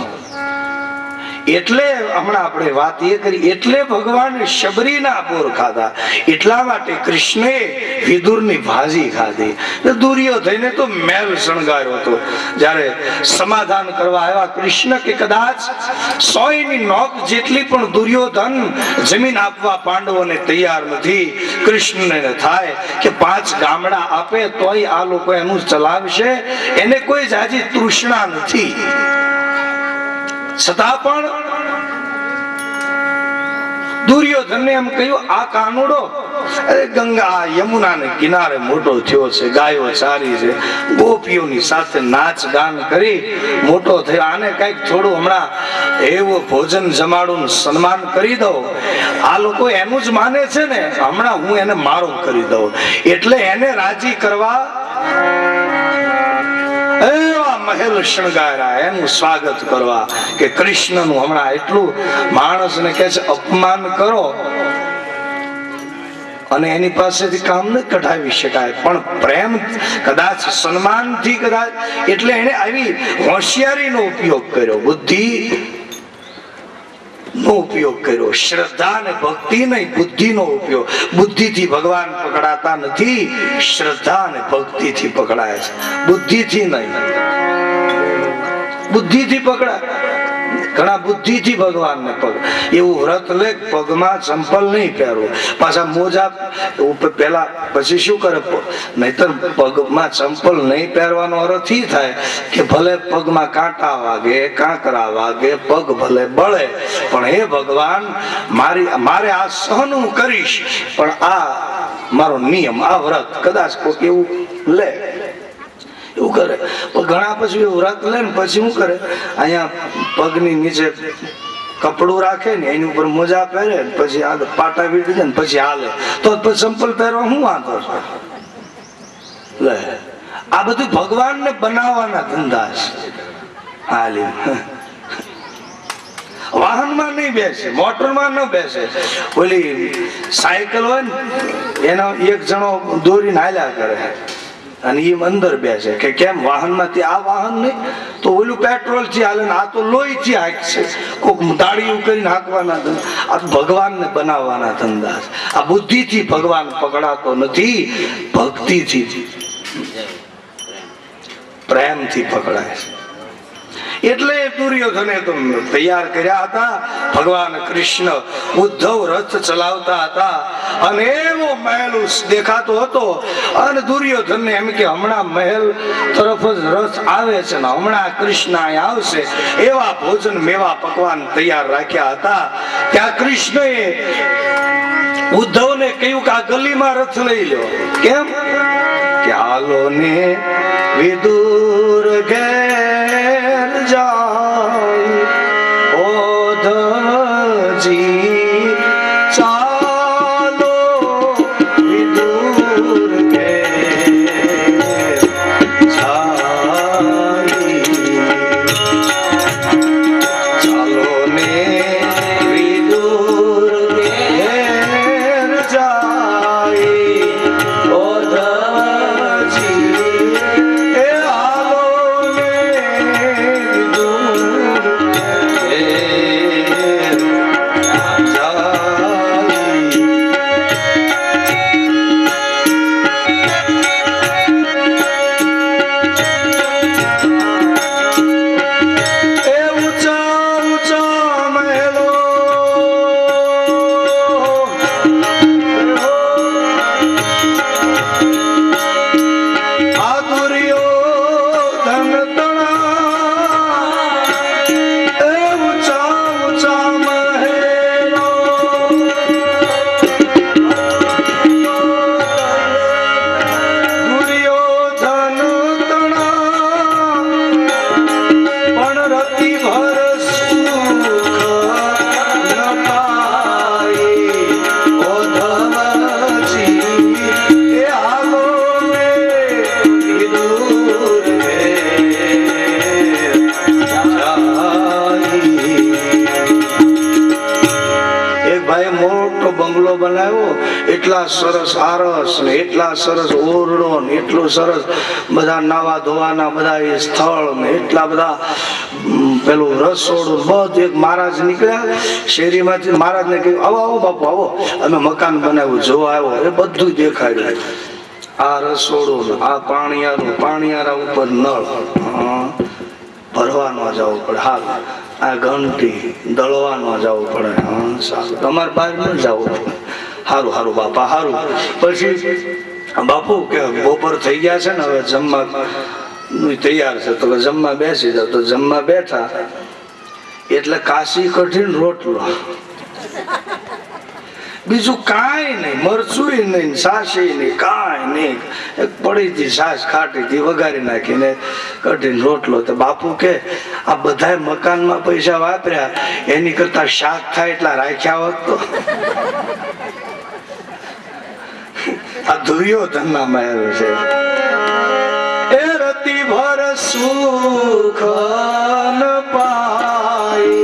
એટલે હમણાં આપણે વાત એ કરી, એટલે ભગવાન શબરીના બોર ખાધા, એટલા માટે કૃષ્ણે વિદુરની ભાજી ખાધી. દુર્યોધને તો મહેલ શણગાર્યો હતો. જ્યારે સમાધાન કરવા આવ્યા કૃષ્ણ કે કદાચ 100 ની નોક જેટલી પણ દુર્યોધન જમીન આપવા પાંડવોને તૈયાર નથી. કૃષ્ણને થાય કે 5 ગામડા આપે તોય આ લોકો એનું ચલાવશે, એને કોઈ જાજી તૃષ્ણા નથી. છતાં પણ દુર્યોધને એમ કહ્યું, આ કાનુડો ગંગા યમુના ને કિનારે મોટો થયો છે, ગાયો ચારી છે, ગોપીઓની સાથે નાચ ગાન કરી મોટો થયો, આને કઈક થોડું હમણાં એવું ભોજન જમાડું સન્માન કરી દઉં. આ લોકો એનું જ માને છે ને, હમણાં હું એને મારો કરી દઉં. એટલે એને રાજી કરવા એવા મહેલ શણગાર્યા, એનું સ્વાગત કરવા કે કૃષ્ણનું હમણાં એટલું માણસને કહે છે અપમાન કરો અને એની પાસેથી કામ ન કઢાવી શકાય, પણ પ્રેમ કદાચ સન્માનથી કદાચ, એટલે એને આવી હોશિયારીનો ઉપયોગ કર્યો, બુદ્ધિ નો ઉપયોગ કર્યો. શ્રદ્ધા અને ભક્તિ નહીં, બુદ્ધિનો ઉપયોગ. બુદ્ધિથી ભગવાન પકડાતા નથી, શ્રદ્ધા અને ભક્તિથી પકડાય છે, બુદ્ધિથી નહીં. બુદ્ધિથી પકડાય, ઘણા બુદ્ધિથી ભગવાનને પગ, એવું વ્રત લે પગમાં ચંપલ નહીં પહેરવું, પાછા મોજા પેલા પછી શું કરે, નહીતર પગમાં ચંપલ નહીં પહેરવાનો અર્થ ઈ થાય કે ભલે પગમાં કાંટા વાગે, કાંકરા વાગે, પગ ભલે બળે, પણ હે ભગવાન મારે આ સહન હું કરીશ, પણ આ મારો નિયમ, આ વ્રત. કદાચ કોઈક એવું લે, એવું કરે, પણ ઘણા પછી વ્રત લે ને પછી શું કરે, અહીંયા પગની નીચે કપડું રાખે ને એની ઉપર મોજા પહેરે, પછી આ પાટા વીટી દે ને પછી હાલે, તો પછી ચંપલ પહેરવા શું વાંધો છે? લે, આ બધું ભગવાનને બનાવવાના ધંધા છે. હાલી વાહનમાં નહીં બેસે, મોટરમાં ન બેસે. ઓલી સાયકલ હોય ને એનો એક જણો દોરીને હાલ્યા કરે અને એ અંદર બેસે કે કેમ વાહનમાંથી, આ વાહન નહીં તો ઓલું પેટ્રોલ થી હાલે ને આ તો લોહી થી હાંકશે, કોઈક દાડીયું કરીને હાંકવાના ધંધા. આ ભગવાનને બનાવવાના ધંધા છે. આ બુદ્ધિથી ભગવાન પકડાતો નથી, ભક્તિથી, પ્રેમથી પકડાય છે. એટલે દુર્યોધને તો તૈયાર કર્યા હતા. ભગવાન કૃષ્ણ ઉદ્ધવ રથ ચલાવતા હતા અને એવો મહેલ દેખાતો હતો, અને દુર્યોધનને એમ કે હમણાં મહેલ તરફ જ રથ આવે છે ને હમણાં કૃષ્ણ અહીં આવશે, એવા ભોજન મેવા પકવાન તૈયાર રાખ્યા હતા. ત્યાં કૃષ્ણએ ઉદ્ધવને કહ્યું કે આ ગલીમાં રથ લઈ લો. કેમ કે હાલો ને વિદુર ઘેર જાય ઓધજી, ચાલો વિદુર ઘેર જાય, ચાલો ને વિદુર ઘેર જાય ઓધજી, એ હાલો એટલા સરસ આરસ ને એટલા સરસ ઓરડો ને એટલું સરસ બધા નાવા ધોવાના બધા એ સ્થળ ને એટલા બધા પેલું રસોડું બધું. એક મહારાજ નીકળ્યા શેરીમાંથી, મહારાજને કહ્યું આવો આવો બાપુ આવો, અમે મકાન બનાવ્યું જોવા આવ્યો. એ બધું દેખાડ્યું. આ રસોડું, આ પાણીયારા ઉપર નળ ભરવા ન જવું પડે, હા આ ઘંટી દળવા ન જવું પડે, હા સારું તમારે બહાર ન જવું પડે, સારું સારું બાપા સારું. પછી બાપુ કે બપોર થઈ ગયા છે ને હવે જમવા તૈયાર છે, તો જમવા બેસી જાવ. તો જમવા બેઠા એટલે કાશી કઢીને રોટલો, બીજું કાંઈ નહીં, મરચું નહીં, સાસી નહીં, કાંઈ નહીં. એક પડી હતી સાસ ખાટી હતી, વઘારી નાખીને કઢીને રોટલો. તો બાપુ કે આ બધા મકાનમાં પૈસા વાપર્યા એની કરતા શાક થાય એટલા રાખ્યા હોત તો. આ દુર્યોધનનામાં આવ્યું છે. એ રતિ ભર સુખ ન પાઈ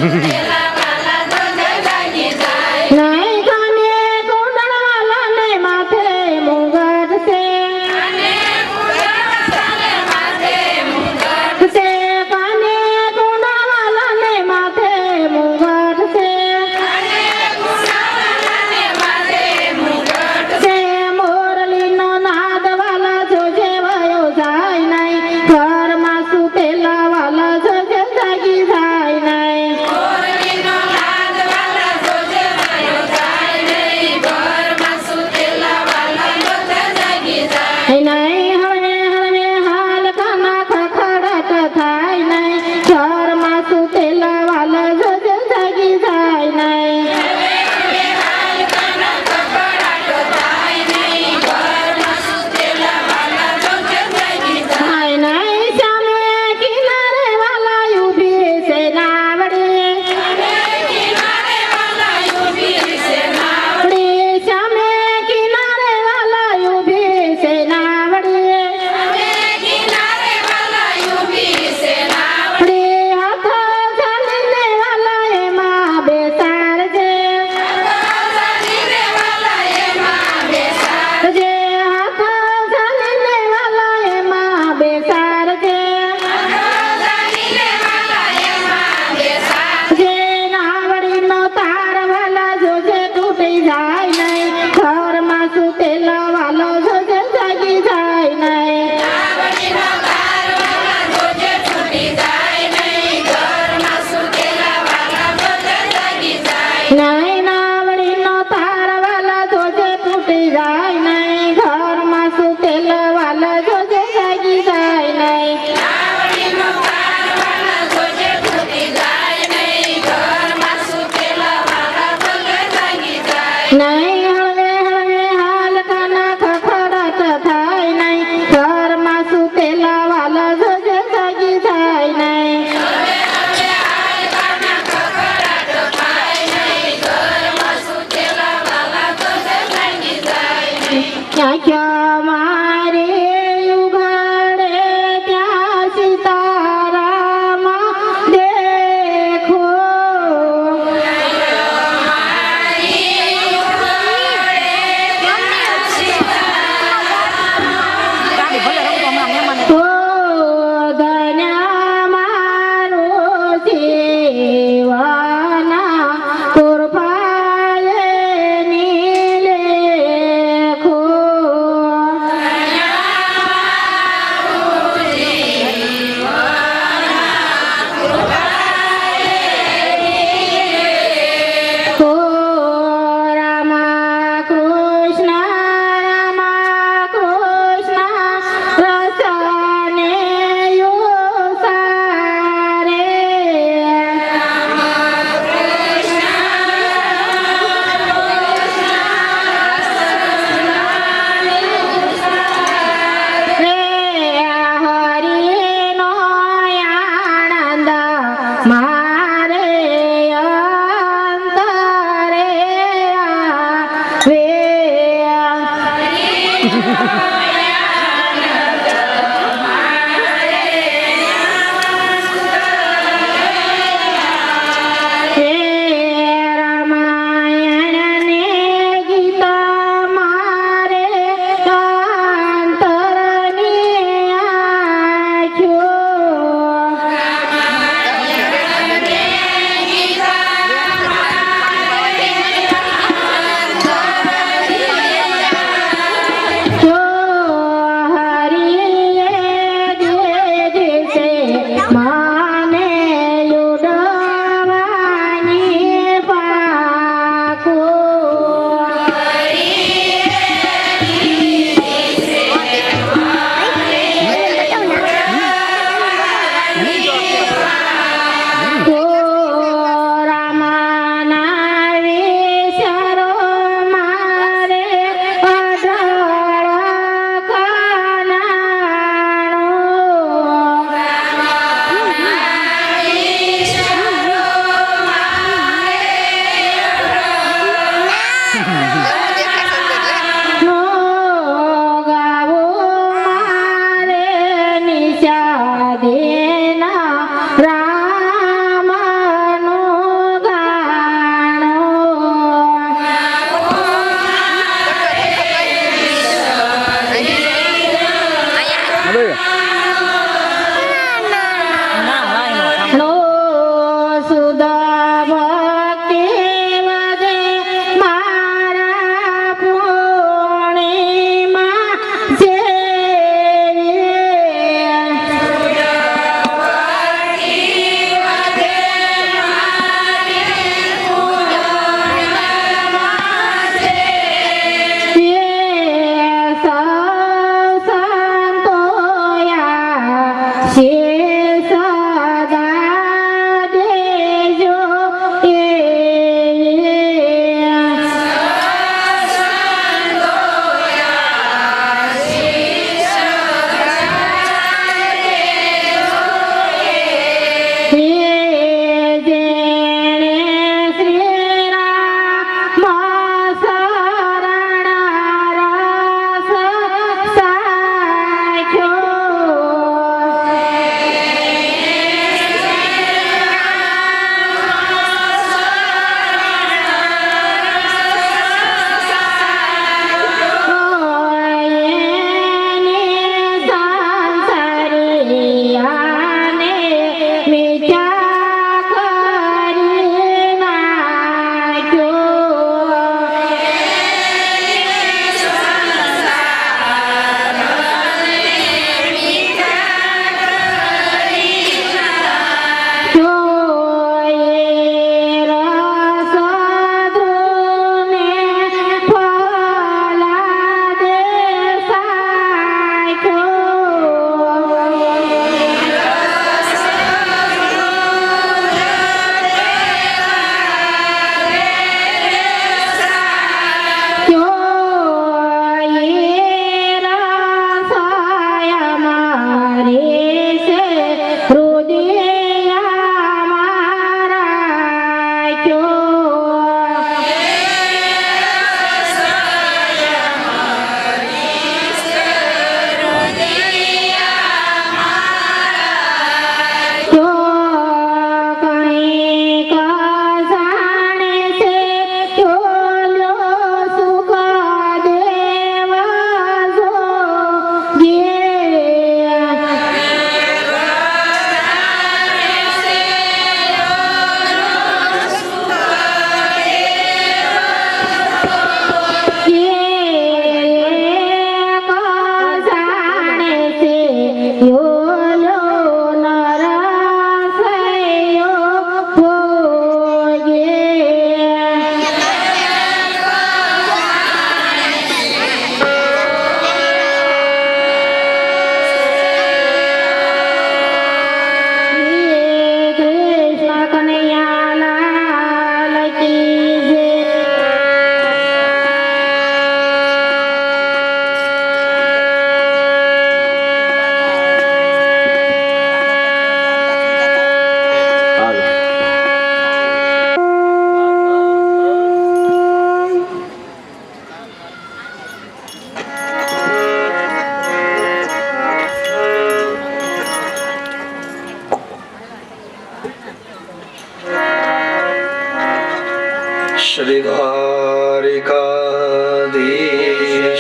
નહીં કાને કુંડળવાલા ને માથે મુગટ છે તે કાને કુંડળવાલા ને માથે મુગટ છે તે મોરલીનો નાદ વાલા જોજે વયો જાય નહીં ઘરમાં સુતેલા વાલા જોજે જાગી જાય નહીં નહીં હળવે હળવે હાલ કાના ખખડાટ થાય નહીં ઘરમાં સુતેલા વાલા જોજે જાગી જાય નહીં હાય નહીં સામે કિનારે વાલા ઊભી છે નાવડી સામે કિનારે વાલા ઊભી છે નાવડી હાથ ચાલીને વાલા એમાં બેસાડજે જે હાથ ચાલીને વાલા એમાં બેસાડજે જે નાવડીનો તાર વાલા જોજે તૂટી જાય નહીં ઘરમાં સુતેલા વાલો જોજે જાગી જાય નહીં નહીં નાવડીનો તાર વાલા જોજે તૂટી જાય નહીં ઘરમાં સુતેલા વાલા જોજે જાગી જાય નહીં નહીં હળવે હળવે હાલ કાના ખખડાટ થાય નહીં ઘરમાં સુતેલા વાલા જોજે જાગી જાય નહીં ક્યાં મારે ઉઘાડે ત્યાં સીતારામ દેખો ઓ ધન્યા મારો જીવના કૃપાએ નીલેખો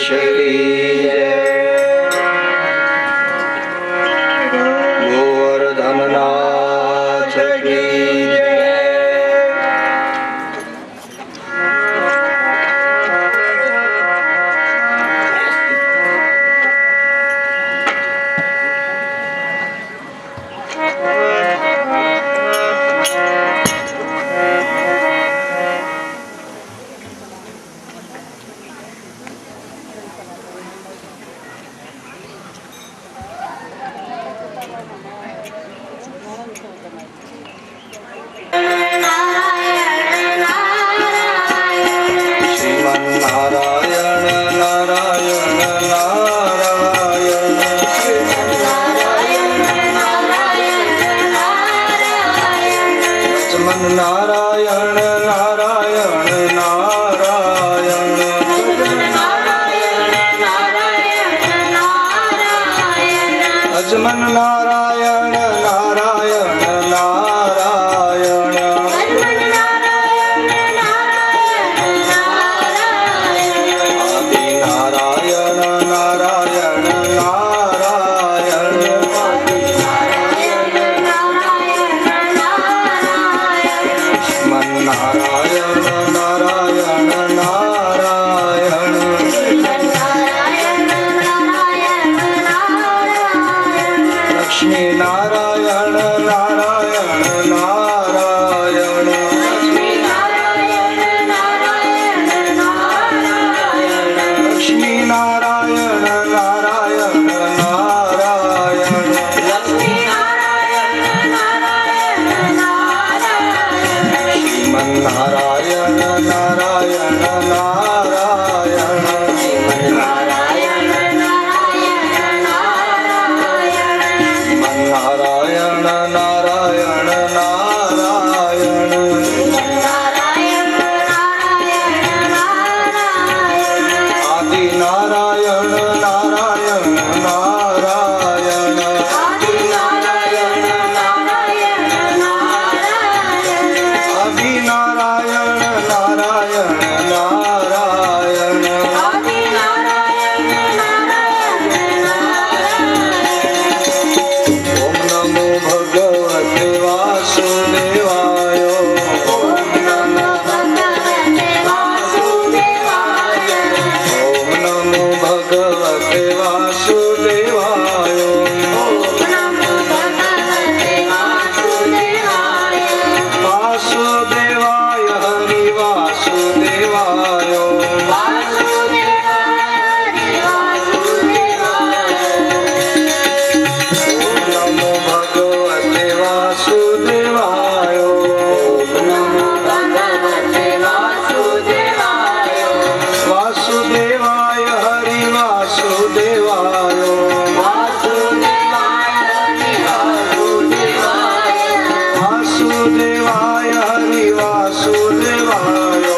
ગણેશ કી જય. ગોવર્ધનનાથ કી જય. નારાયણ નારાયણ નારાયણ અજમન નારાયણ નારાયણ નારાયણ આદિ નારાયણ નારાયણ નારાયણ નારાયણ નારાયણ નારાયણ લક્ષ્મી નારાયણ નારાયણ નારાયણ લક્ષ્મી નારાયણ નારાયણ નારાયણ નારાયણ નારાયણ નારાયણ નારાયણ નારાયણ આદિ નારાયણ નારાયણ નારાયણ આદિ નારાયણ નારાયણ નારાયણ ઓમ નમો ભગવતે વાસુદેવાય. ઓમ નમો ભગવતે વાસુદેવાય. વાસુદેવાય હરિ વાસુદેવાય. નમો ભગવતે વાસુદેવાય. વાસુદેવાય હરિ વાસુદેવાય. વાસુદેવાય હરિ વાસુદેવાય.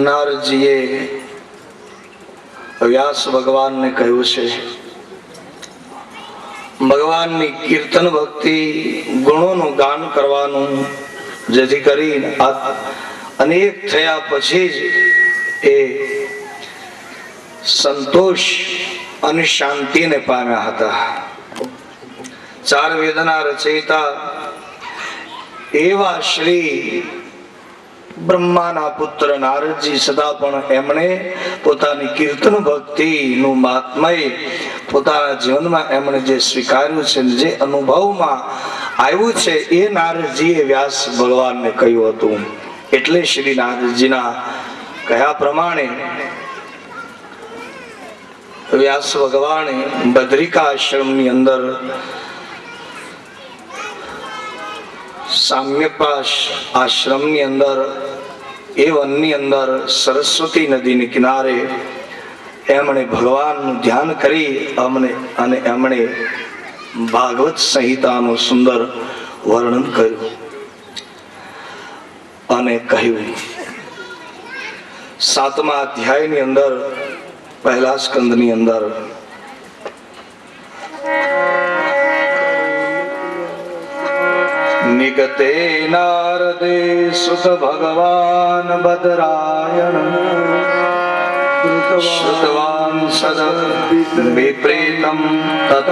નારદજીએ વ્યાસ ભગવાનને કહ્યું છે ભગવાનની કીર્તન ભક્તિ ગુણોનું ગાન કરવાનું, જેથી કરી અનેક થયા પછી જ એ સંતોષ અને શાંતિને પામ્યા હતા. ચાર વેદના રચયિતા એવા શ્રી બ્રહ્માના પુત્ર નારદજી સદા પણ એમણે પોતાની કીર્તન ભક્તિનું મહાત્મય પોતાના જીવનમાં એમણે જે સ્વીકાર્યું છે, જે અનુભવમાં આવ્યું છે, એ નારદજીએ વ્યાસ ભગવાનને કહ્યું હતું. એટલે શ્રી નારદજીના કહ્યા પ્રમાણે વ્યાસ ભગવાને બદ્રિકા આશ્રમની અંદર સામ્યપાશ આશ્રમની અંદર એ વનની અંદર સરસ્વતી નદીને કિનારે એમણે ભગવાનનું ધ્યાન કરી અને એમણે ભાગવત સંહિતાનું સુંદર વર્ણન કર્યું અને કહ્યું. 7મા અધ્યાયની અંદર પહેલા સ્કંદની અંદર નિગતે નારદે સુત ભગવાન બદરાયણ શ્રુતવાન સદ વિપ્રેતમ તતઃ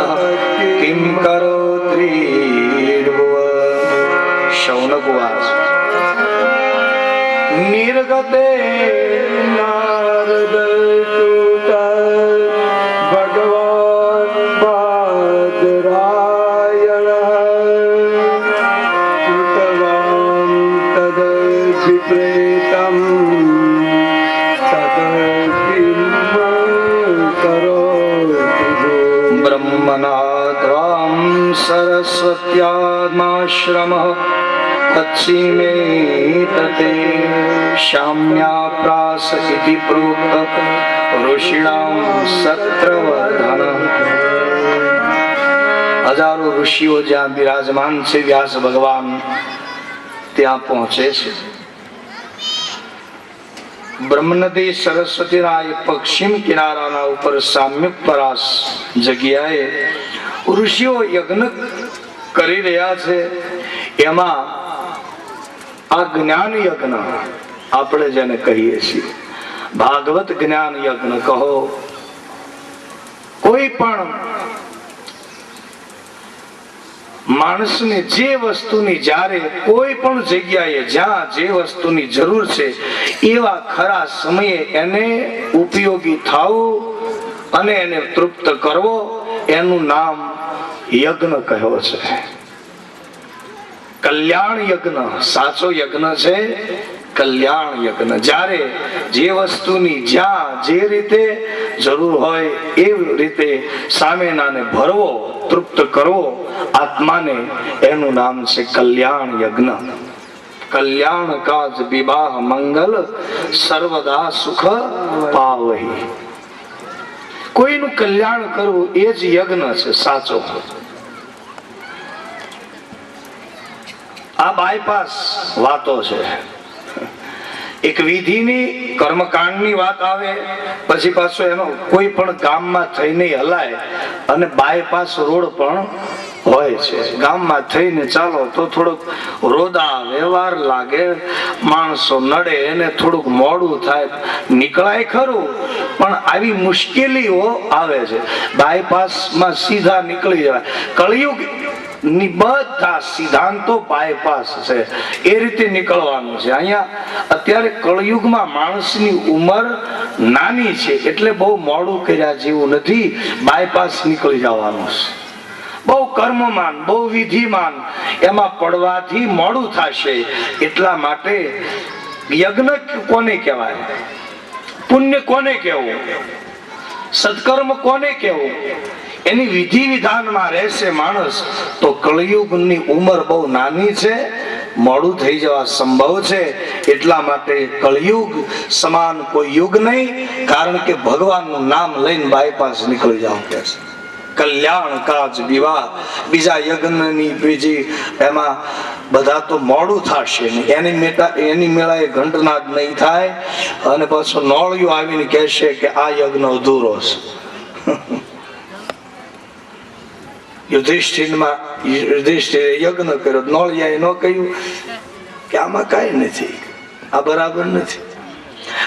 કિમ કરોત્રિર્ભુવ. શૌનક ઉવાચ. નિર્ગતે નારદ સુત ભગવાન બદરાયણ શ્રુતવાન તદ વિપ્રેતમ બ્રહ્મણાદ્વાં સરસ્વત્યામાશ્રમઃ પશ્ચિમે તતે શામ્યાપ્રાસ ઇતિ પ્રોક્ત ઋષિણાં સત્રવર્ધન. હજારો ઋષિઓ જ્યાં બિરાજમાન છે, વ્યાસ ભગવાન ત્યાં પહોંચે છે. બ્રહ્મનદી સરસ્વતીના એ પશ્ચિમ કિનારાના ઉપર સામ્યપરાસ જગ્યાએ ઋષિઓ યજ્ઞ કરી રહ્યા છે. એમાં આ જ્ઞાન યજ્ઞ આપણે જેને કહીએ છીએ, ભાગવત જ્ઞાન યજ્ઞ કહો, કોઈ પણ માણસને જે વસ્તુની જ્યારે કોઈ પણ જગ્યાએ જ્યાં જે વસ્તુની જરૂર છે એવા ખરા સમયે એને ઉપયોગી થવું અને એને તૃપ્ત કરવો, એનું નામ યજ્ઞ કહ્યો છે. કલ્યાણ યજ્ઞ સાચો યજ્ઞ છે. કલ્યાણ યજ્ઞ જ્યારે જે વસ્તુની જ્યાં જે રીતે જરૂર હોય એવી રીતે સામેનાને ભરવો, તૃપ્ત કરવો આત્માને, એનું નામ છે કલ્યાણ યજ્ઞ. કલ્યાણ કાજ વિવાહ મંગલ સર્વદા સુખ પાવહી. કોઈનું કલ્યાણ કરવું એ જ યજ્ઞ છે સાચો. આ બાયપાસ વાતો છે. એક વિધિની કર્મકાંડની વાત આવે, પછી પાછો એનો કોઈ પણ ગામમાં થઈને હલાય અને બાયપાસ રોડ પણ હોય છે. ગામમાં થઈને ચાલો તો થોડુંક રોદા વ્યવહાર લાગે, માણસો નડે એને થોડુંક મોડું થાય, નીકળાય ખરું પણ આવી મુશ્કેલીઓ આવે છે. બાયપાસમાં સીધા નીકળી જવાય. કળિયુગ ની બધા સિદ્ધાંતો બાયપાસ છે, એ રીતે નીકળવાનું છે. અહીંયા અત્યારે કળયુગમાં માણસની ઉંમર નાની છે એટલે બહુ મોડું કર્યા જેવું નથી, બાયપાસ નીકળી જવાનું છે. બહુ કર્મમાન, બહુ વિધિમાન એમાં પડવાથી મોડું થશે. એટલા માટે યજ્ઞ કોને કહેવાય, પુણ્ય કોને કહેવું, સત્કર્મ કોને કહેવું, એની વિધિ વિધાનમાં રહેશે માણસ તો કળયુગની ઉંમર બહુ નાની છે, મોડું થઈ જવા સંભવ છે. એટલા માટે કળયુગ સમાન કોઈ યુગ નહીં, કારણ કે ભગવાનનું નામ લઈને બાયપાસ નીકળી જાવ કે છે. કલ્યાણ કાજ વિવાહ, બીજા યજ્ઞની બીજી એમાં બધા તો મોડું થશે. એની મેળાએ ઘંટનાદ નહીં થાય અને પાછું નોળિયું આવીને કહેશે કે આ યજ્ઞ અધૂરો છે. યુધિષ્ઠિરે યજ્ઞ કર્યો, નોળિયાએ ન કહ્યું કે આમાં કાંઈ નથી, આ બરાબર નથી.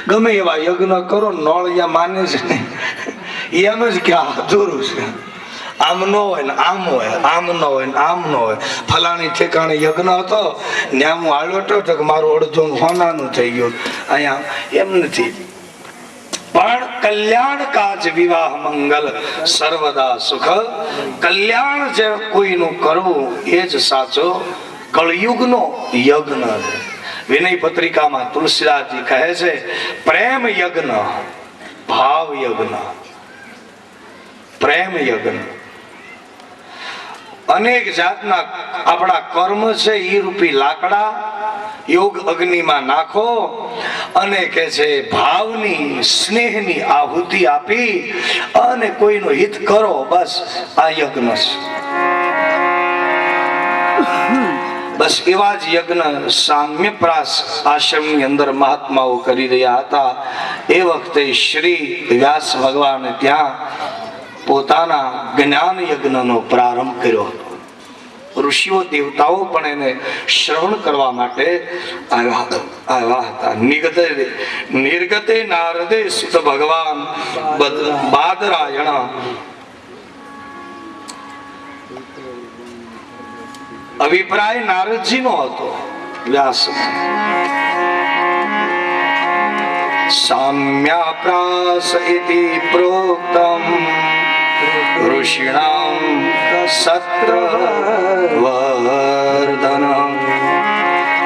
ગમે એવા યજ્ઞ કરો, નોળિયા માને છે ને એમ જ કે આ અધૂરું છે. આમ ન હોય ને આમ હોય, આમ ન હોય ને આમ ન હોય. ફલાણી ઠેકાણે યજ્ઞ હતો, ત્યાં હું આવ્યો હતો કે મારું અડધું હોનાનું થઈ ગયું. અહીંયા એમ નથી. પણ કલ્યાણ કાજ વિવાહ મંગલ સર્વદા સુખ. કલ્યાણ જે કોઈનું કરવું એ જ સાચો કળયુગનો યજ્ઞ છે. વિનય પત્રિકામાં તુલસીદાસજી કહે છે, પ્રેમ યજ્ઞ, ભાવ યજ્ઞ, પ્રેમ યજ્ઞ. અનેક જાતના આપણા કર્મ છે એ રૂપી લાકડા યોગ અગ્નિમાં નાખો અને કે છે ભાવની સ્નેહની આહુતિ આપી અને કોઈનું હિત કરો, બસ આ યજ્ઞ છે. બસ એવા જ યજ્ઞ સામ્યપ્રાસ આશ્રમની અંદર મહાત્માઓ કરી રહ્યા હતા. એ વખતે શ્રી વ્યાસ ભગવાને ત્યાં પોતાના જ્ઞાન યજ્ઞનો પ્રારંભ કર્યો હતો. ઋષિઓ દેવતાઓ પણ એને શ્રવણ કરવા માટે આવ્યા હતા. નિર્ગતે નારદે સુત ભગવાન બાદરાયણ. અભિપ્રાય નારદજી નો હતો. વ્યાસ સામ્યાપ્રાસ ઇતિ પ્રોક્તમ ઋષિણામ સત્રવર્ધન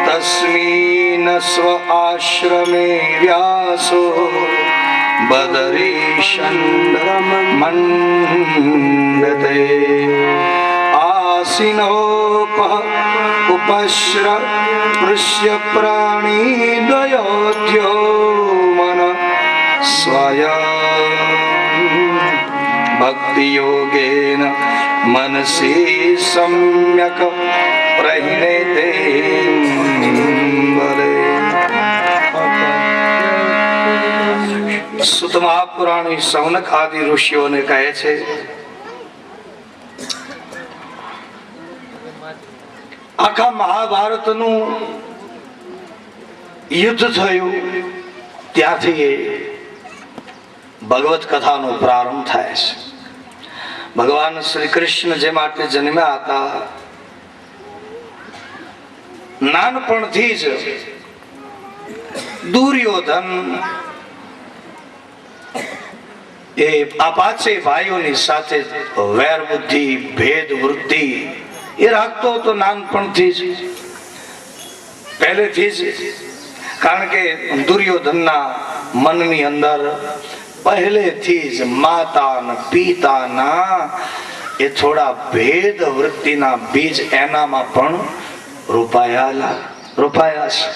તસ્મિન સ્વ આશ્રમે વ્યાસો બદરીશન્દ્રમંડતે ઉપશ્ર પૃશ્ય પ્રાણી દયોધ્યો મન સ્વયં ભક્તિ યોગેન મનસી સમ્યક પ્રહિણેતે સુત મહાપુરાણી સૌનક આદિ ઋષિઓને કહે છે, આખા મહાભારતનું યુદ્ધ થયું ત્યાંથી ભગવત કથાનો પ્રારંભ થાય છે. ભગવાન શ્રી કૃષ્ણ જે માટે જન્મ્યા હતા, નાનપણથી જ દુર્યોધન એ આ પાંચે ભાઈઓની સાથે વેર બુદ્ધિ, ભેદ વૃત્તિ એ રાખતો હતો નાનપણથી જ, પહેલેથી જ. કારણ કે દુર્યોધનના મનની અંદર પહેલેથી જ માતા અને પિતાના એ થોડા ભેદ વૃત્તિના બીજ એનામાં પણ રોપાયા છે.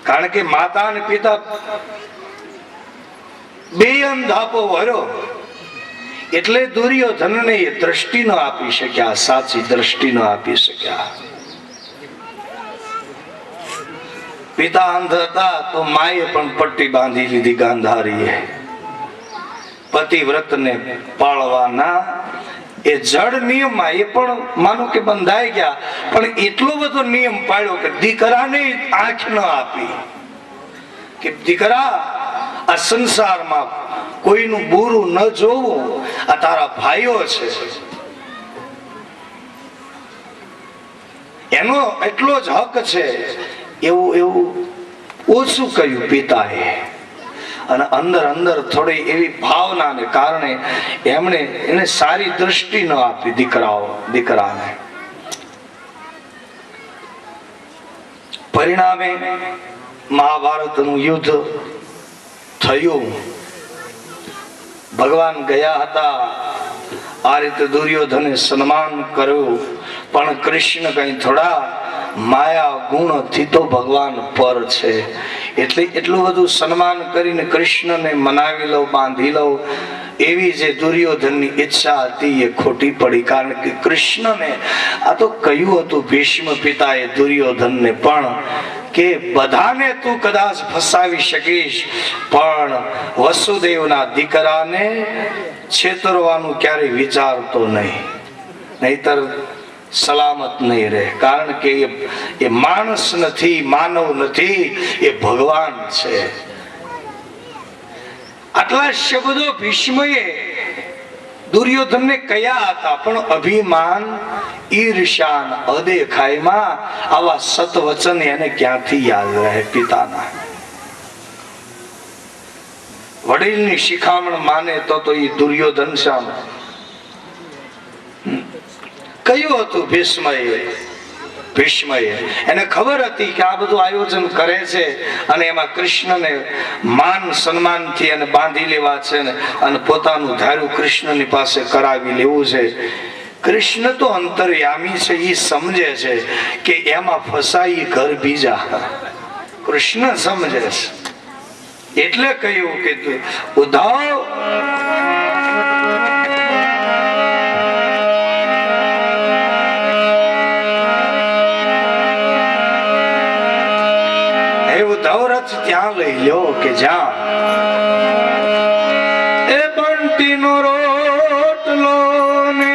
કારણ કે માતા અને પિતા બે અંધાપો વર્યો એટલે દુર્યોધનને એ દ્રષ્ટિ ન આપી શક્યા, સાચી દ્રષ્ટિ ન આપી શક્યા. પિતા અંધ હતા તો માએ પણ પટ્ટી બાંધી લીધી ગાંધારીએ. પતિવ્રતને પાળવાના એ જડ નિયમમાં એ પણ માનો કે બંધાઈ ગયા, પણ એટલો બધો નિયમ પાડ્યો કે દીકરાને આંખ ન આપી કે દીકરા આ સંસારમાં કોઈનું બુરું ન જોવું, આ તારા ભાઈઓ છે. એનો એટલો જ હક છે. એવું ઓછું કહ્યું પિતાએ. અને અંદર થોડી એવી ભાવનાને કારણે એમણે એને સારી દ્રષ્ટિ ન આપી દીકરાને. પરિણામે મહાભારતનું યુદ્ધ થયું. ભગવાન ગયા હતા, આ રીતે દુર્યોધને સન્માન કર્યું, પણ કૃષ્ણ કઈ થોડા માયા ગુણ થી તો ભગવાન પર છે એટલે એટલું બધું સન્માન કરીને કૃષ્ણને મનાવી લઉં, બાંધી લઉં, એવી જે દુર્યોધનની ઈચ્છા હતી એ ખોટી પડી. કારણ કે કૃષ્ણને આ તો કહ્યું હતું ભીષ્મ પિતાએ દુર્યોધનને પણ કે બધાને તું કદાચ ફસાવી શકીશ, પણ વસુદેવના દીકરાને છેતરવાનું ક્યારેય વિચારતો નહીં, નહીતર સલામત નહીં રહે. કારણ કે એ માણસ નથી, માનવ નથી, એ ભગવાન છે. આટલા શબ્દો ભીષ્મએ દુર્યોધનને કયા હતા, પણ અભિમાન, ઈર્ષાન, અદેખાઈમાં આવા સતવચન એને ક્યાંથી યાદ રહે પિતાના. વડીલની શિખામણ માને તો એ દુર્યોધન શામ કયું હતું ભીષ્મએ એને ખબર હતી કે આ બધું આયોજન કરે છે અને એમાં કૃષ્ણને માન સન્માનથી એને બાંધી લેવા છે અને પોતાનું ધાર્યું કૃષ્ણની પાસે કરાવી લેવું છે. કૃષ્ણ તો અંતર્યામી છે, એ સમજે છે કે એમાં ફસાઈ ઘર બીજા. કૃષ્ણ સમજે છે એટલે કહ્યું કે ઉદ્ધવ, ઉદ્ધવરથ ત્યાં લઈ લ્યો કે જ્યાં એ બંટીનો રોટલો ને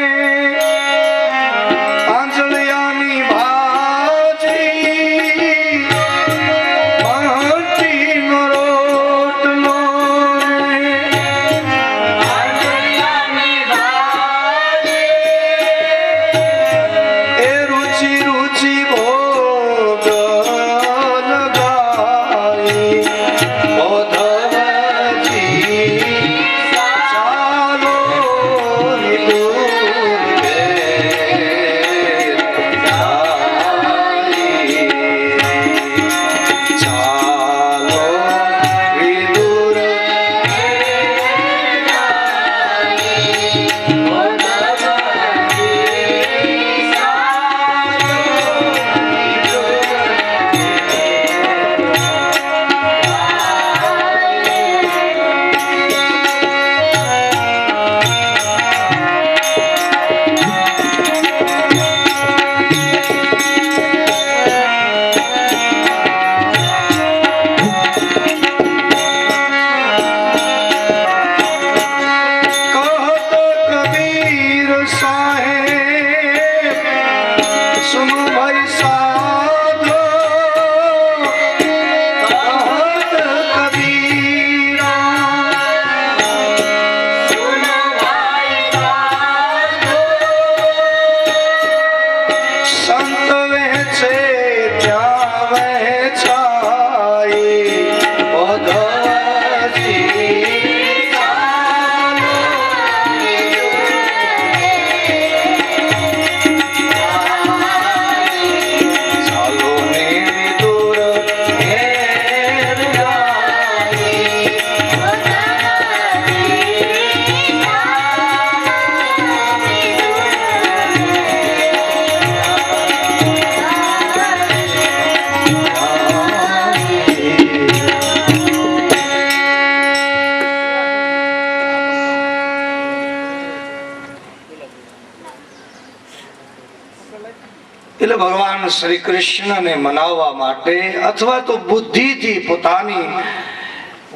એટલે ભગવાન શ્રી કૃષ્ણને મનાવવા માટે અથવા તો બુદ્ધિથી પોતાની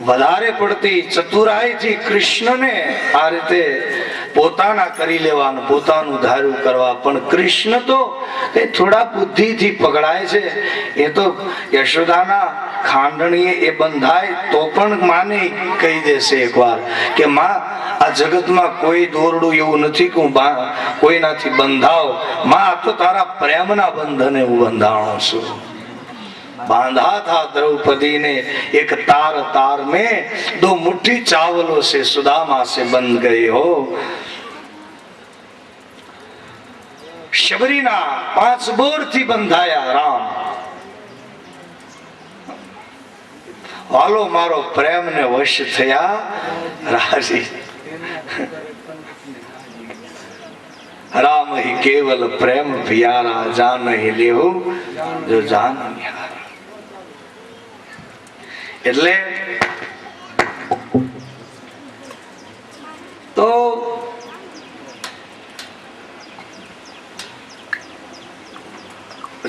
વધારે પડતી ચતુરાઈથી કૃષ્ણને આ રીતે પોતાના કરી લેવાનું, પોતાનું ધાર્યું કરવા. પણ કૃષ્ણ તો એ થોડા બુદ્ધિથી પકડાય છે. એ તો યશોદાના ખાંડણીએ એ બંધાય તો પણ માને કહી દેશે એકવાર કે માં, આ જગતમાં કોઈ દોરડું એવું નથી કે હું કોઈનાથી બંધાવ. માં, આ તો તારા પ્રેમના બંધને હું બંધાણો છું. बांधा था द्रौपदी ने एक तार, तार में दो मुट्ठी चावलों से सुदामा से बंध गए हो. शबरीना 5 बोर થી બંધાયા રામ. વાલો મારો પ્રેમ ને વશ થયા રાજી. राम ही केवल प्रेम प्यारा, जान ही लेहु जो जान निहारा. એટલે તો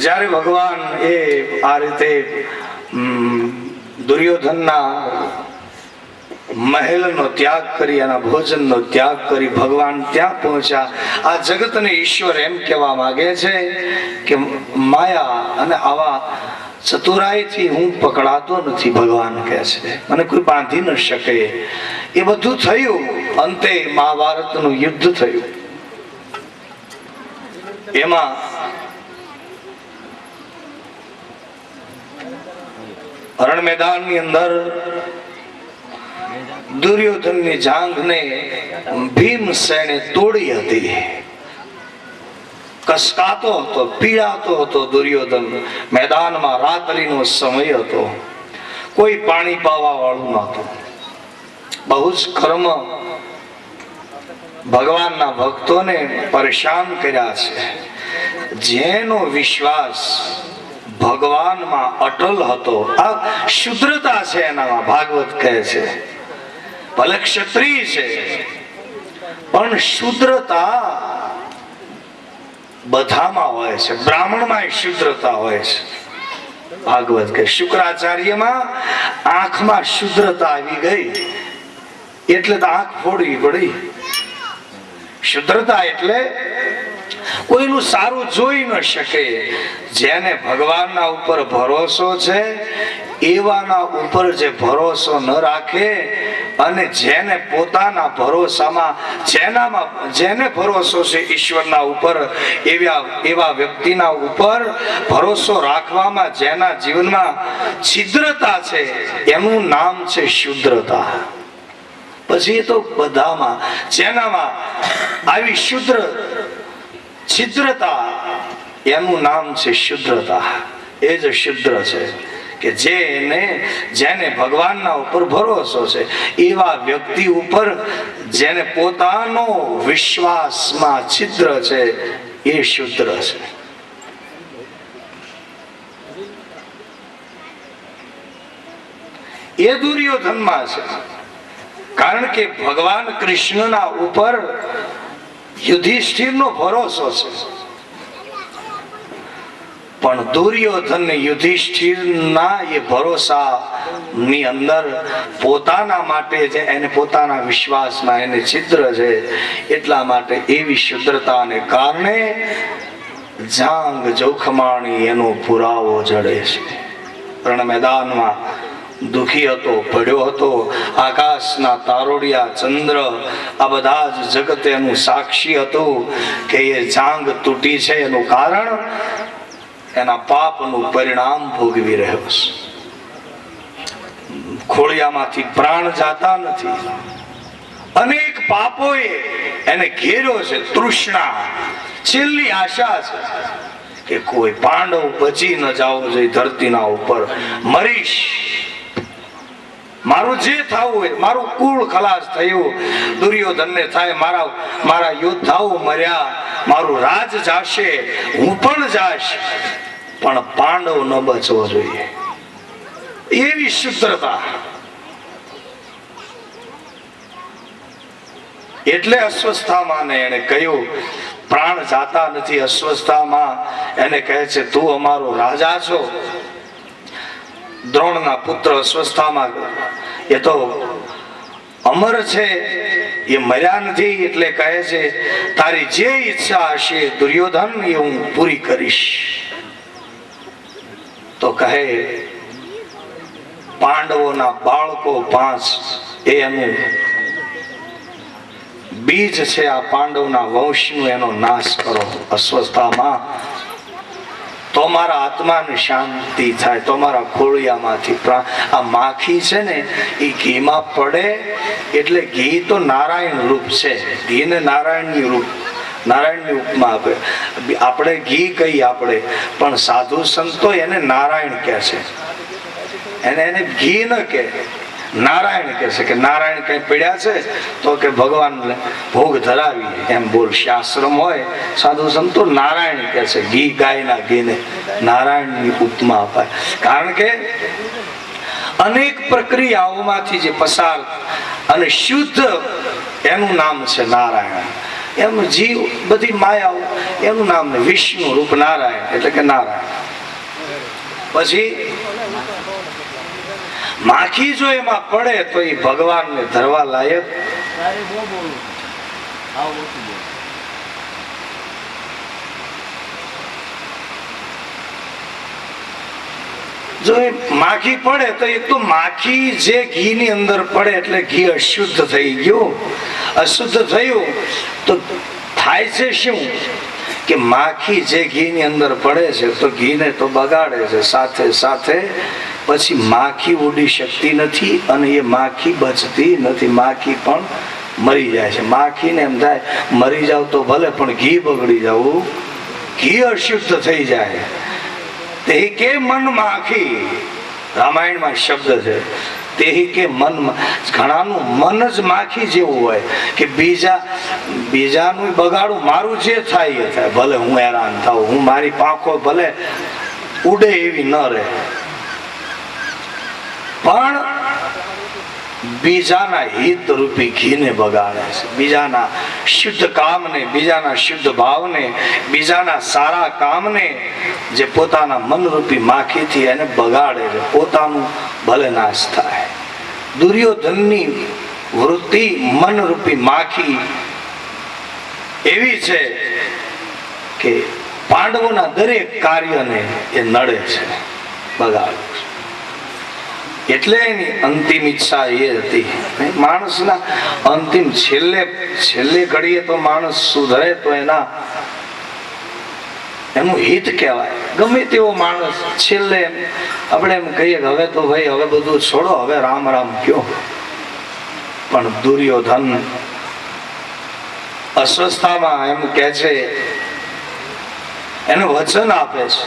જ્યારે ભગવાન એ આ રીતે દુર્યોધનના મહેલનો ત્યાગ કરી, એના ભોજનનો ત્યાગ કરી ભગવાન ત્યાં પહોંચ્યા. આ જગતને ઈશ્વર એમ કહેવા માંગે છે કે માયા અને આવા ચતુરાઈથી હું પકડાતો નથી. ભગવાન કહે છે મને કોઈ બાંધી ન શકે. એ બધું થયું, અંતે મહાભારતનું યુદ્ધ થયું. એમાં રણ મેદાનની અંદર દુર્યોધનની જાંઘને ભીમસેને તોડી હતી. કસકાતો હતો, પીડાતો હતો દુર્યોધન. મેદાનમાં રાત્રિનો સમય હતો, કોઈ પાણી પાવા વાળું નહોતું. બહુ જ કર્મ ભગવાનના ભક્તોને પરેશાન કર્યા છે. જેનો વિશ્વાસ ભગવાનમાં અટલ હતો, આ શુદ્રતા છે એનામાં. ભાગવત કહે છે ભલે ક્ષત્રિય છે પણ શુદ્રતા બધામાં હોય છે. બ્રાહ્મણમાં શુદ્રતા હોય છે. ભાગવત કહે શુક્રાચાર્યમાં આંખમાં શુદ્રતા આવી ગઈ એટલે તો આંખ ફોડવી પડી. શુદ્રતા એટલે કોઈનું સારું જોઈ ન શકે. જેને ભગવાનના ઉપર ભરોસો છે એવાના ઉપર જે ભરોસો ન રાખે, અને જેને પોતાના ભરોસામાં જેને ભરોસો છે ઈશ્વરના ઉપર, એવા વ્યક્તિના ઉપર ભરોસો રાખવામાં જેના જીવનમાં છિદ્રતા છે એનું નામ છે શુદ્રતા. પછી એ તો બધામાં જેનામાં આવી છિદ્રતા એનું નામ છે શુદ્રતા. એ જ શુદ્ર છે કે જેને ભગવાનના ઉપર ભરોસો છે એવા વ્યક્તિ ઉપર જેને પોતાનો વિશ્વાસમાં છિદ્ર છે એ શુદ્ર છે. એ દુર્યોધનમાં છે. કારણ કે ભગવાન કૃષ્ણના ઉપર યુધિષ્ઠિરનો ભરોસો છે. પણ દુર્યોધન યુધિષ્ઠિરના એ ભરોસાની અંદર પોતાના માટે જે એને પોતાના વિશ્વાસમાં એને છિદ્ર છે, એટલા માટે એવી શુદ્રતાને કારણે જાંગ જોખમાણી એનો પુરાવો જડે છે. રણ મેદાનમાં દુખી હતો, પડ્યો હતો. આકાશના તારોડિયા, ચંદ્ર, આ બધા જ જગત એનું સાક્ષી હતું કે એ જાંગ તૂટી છે એનું કારણ એના પાપનું પરિણામ ભોગવી રહ્યો છે. ખોળિયામાંથી પ્રાણ જાતા નથી. અનેક પાપોએ એને ઘેર્યો છે. તૃષ્ણા, છેલ્લી આશા છે કે કોઈ પાંડવ બચી ન જાવ જોઈએ ધરતીના ઉપર. મરીશ, મારું જે થવું હોય, મારું કુળ ખલાસ થયું, દુર્યોધનને થાય, મારા યોદ્ધાઓ મર્યા, મારું રાજ જાશે, હું પણ જાશ, પણ પાંડવ ન બચવો જોઈએ. એવી શુદ્રતા. એટલે અશ્વસ્થામાને એને કહ્યું પ્રાણ જાતા નથી. અસ્વસ્થામાં એને કહે છે તું અમારો રાજા છો. દ્રોણના પુત્ર અસ્વસ્થામાં એ તો અમર છે, એ મર્યા નથી, એટલે કહે છે તારી જે ઈચ્છા હશે દુર્યોધન એ હું પૂરી કરીશ. તો કહે પાંડવોના બાળકો 5 એ એનું બીજ છે, આ પાંડવના વંશનું એનો નાશ કરો અસ્વસ્થામાં, તો મારા આત્માને શાંતિ થાય, તો મારા ખોળિયામાંથી આ માખી છે ને એ ઘીમાં પડે એટલે ઘી તો નારાયણ રૂપ છે. ઘીને નારાયણની રૂપ, નારાયણની ઉપમા આપે. આપણે ઘી કહીએ આપણે, પણ સાધુ સંતો એને નારાયણ કહે છે. એને ઘી ન કહે, નારાયણ કહે છે કે નારાયણ કઈ પીડ્યા છે તો કે ભગવાનને ભોગ ધરાવી એમ બોલ. શાસ્ત્રમ હોય સાધુ સંતો નારાયણ કહે છે. ઘી ગાયના ઘીને નારાયણની ઉપમા અપાય. કારણ કે અનેક પ્રક્રિયાઓમાંથી જે પસાર અને શુદ્ધ એનું નામ છે નારાયણ. એમ જીવ બધી માયાઓ એનું નામ ને વિષ્ણુ રૂપ નારાયણ એટલે કે નારાયણ. પછી માખી જો એમાં પડે તો એ ભગવાનને ધરવા લાયક. જો એ માખી પડે તો એક તો માખી જે ઘીની અંદર પડે એટલે ઘી અશુદ્ધ થઈ ગયું. અશુદ્ધ થયું તો થાય છે શું કે માખી જે ઘીની અંદર પડે છે તો ઘીને તો બગાડે છે, સાથે સાથે પછી માખી ઉડી શકતી નથી અને એ માખી બચતી નથી. માખી પણ મરી જાય છે. માખીને એમ થાય મરી જાવ તો ભલે પણ ઘી બગડી જવું, ઘી અશુદ્ધ થઈ જાય. તે કે મન માખી, રામાયણમાં શબ્દ છે. તે કે મન, ઘણાનું મન જ માખી જેવું હોય કે બીજાનું બગાડું, મારું જે થાય એ થાય, ભલે હું હેરાન થાઉં, હું મારી પાંખો ભલે ઉડે એવી ન રહે, પણ બીજાના હિત રૂપી ઘીને બગાડે છે. બીજાના શુદ્ધ કામને, બીજાના શુદ્ધ ભાવને, બીજાના સારા કામને જે પોતાના મનરૂપી માખીથી એને બગાડે છે, પોતાનું ભલે નાશ થાય. દુર્યોધનની વૃત્તિ મનરૂપી માખી એવી છે કે પાંડવોના દરેક કાર્યને એ નડે છે, બગાડે છે. એટલે એની અંતિમ ઈચ્છા એ હતી. માણસના અંતિમ છેલ્લે ઘડીએ તો માણસ સુધરે તો એનું હિત કહેવાય. ગમે તેવો માણસ છેલ્લે આપણે એમ કહીએ કે હવે તો ભાઈ હવે બધું છોડો, હવે રામ રામ કયો. પણ દુર્યોધન અસ્વસ્થામાં એમ કહે છે, એને વચન આપે છે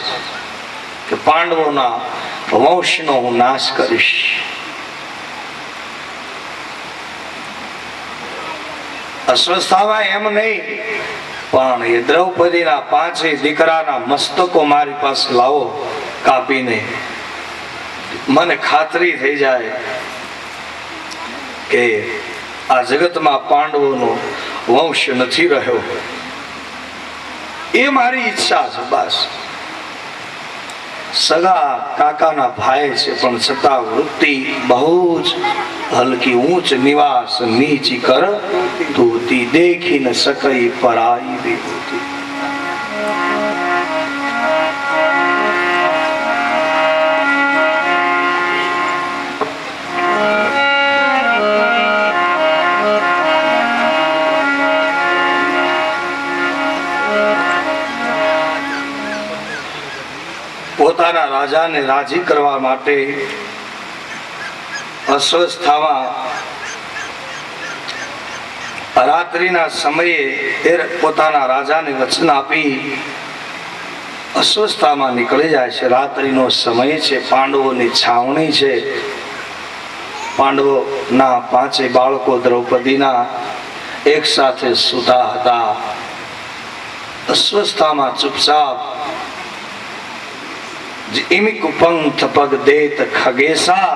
કે પાંડવોના વંશનો હું નાશ કરીશ. અસ્વસ્થામાં એમ નહીં, પણ એ દ્રૌપદીના 5 દીકરાના મસ્તકો મારી પાસે લાવો કાપીને, મને ખાતરી થઈ જાય કે આ જગતમાં પાંડવોનો વંશ નથી રહ્યો. એ મારી ઈચ્છા છે બસ. સગા કાકાના ભાઈ છે પણ છતાં વૃત્તિ બહુ જ હલકી. ઊંચ નિવાસ નીચી કર તૂતી, દેખી ન સકઈ પરાઈ વિભૂતિ. પોતાના રાજાને રાજી કરવા માટે અસ્વસ્થામાં રાત્રિના સમયે પોતાના રાજાને વચન આપી અસ્વસ્થામાં નીકળી જાય છે. રાત્રિનો સમય છે, પાંડવોની છાવણી છે. પાંડવોના 5 બાળકો દ્રૌપદીના એક સાથે સૂતા હતા. અસ્વસ્થામાં ચૂપચાપ ઇમિક પંથ પગ દેત ખગેસા,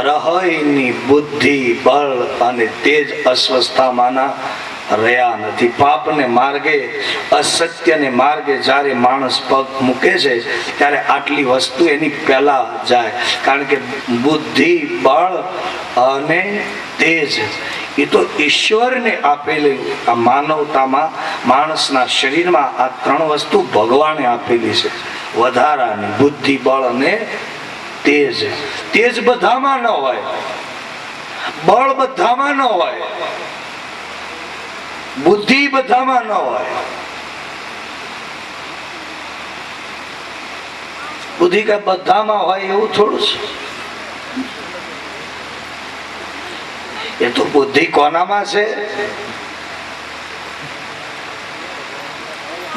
રહયની બુદ્ધિ બળ અને તેજ અસ્વસ્થામાંના રહ્યા નથી. પાપને માર્ગે, અસત્યને માર્ગે જ્યારે માણસ પગ મૂકે છે ત્યારે આટલી વસ્તુ એની પહેલા જાય. કારણ કે બુદ્ધિ, બળ અને તેજ એ તો ઈશ્વરને આપેલી આ માનવતામાં, માણસના શરીરમાં આ ત્રણ વસ્તુ ભગવાને આપેલી છે વધારાની. બુદ્ધિ, બળ અને તેજ. તેજ બધામાં ન હોય, બળ બધામાં ન હોય, બુદ્ધિ બધામાં ન હોય. બુદ્ધિ કે બધામાં હોય એવું થોડું છે. એ તો બુદ્ધિ કોનામાં છે?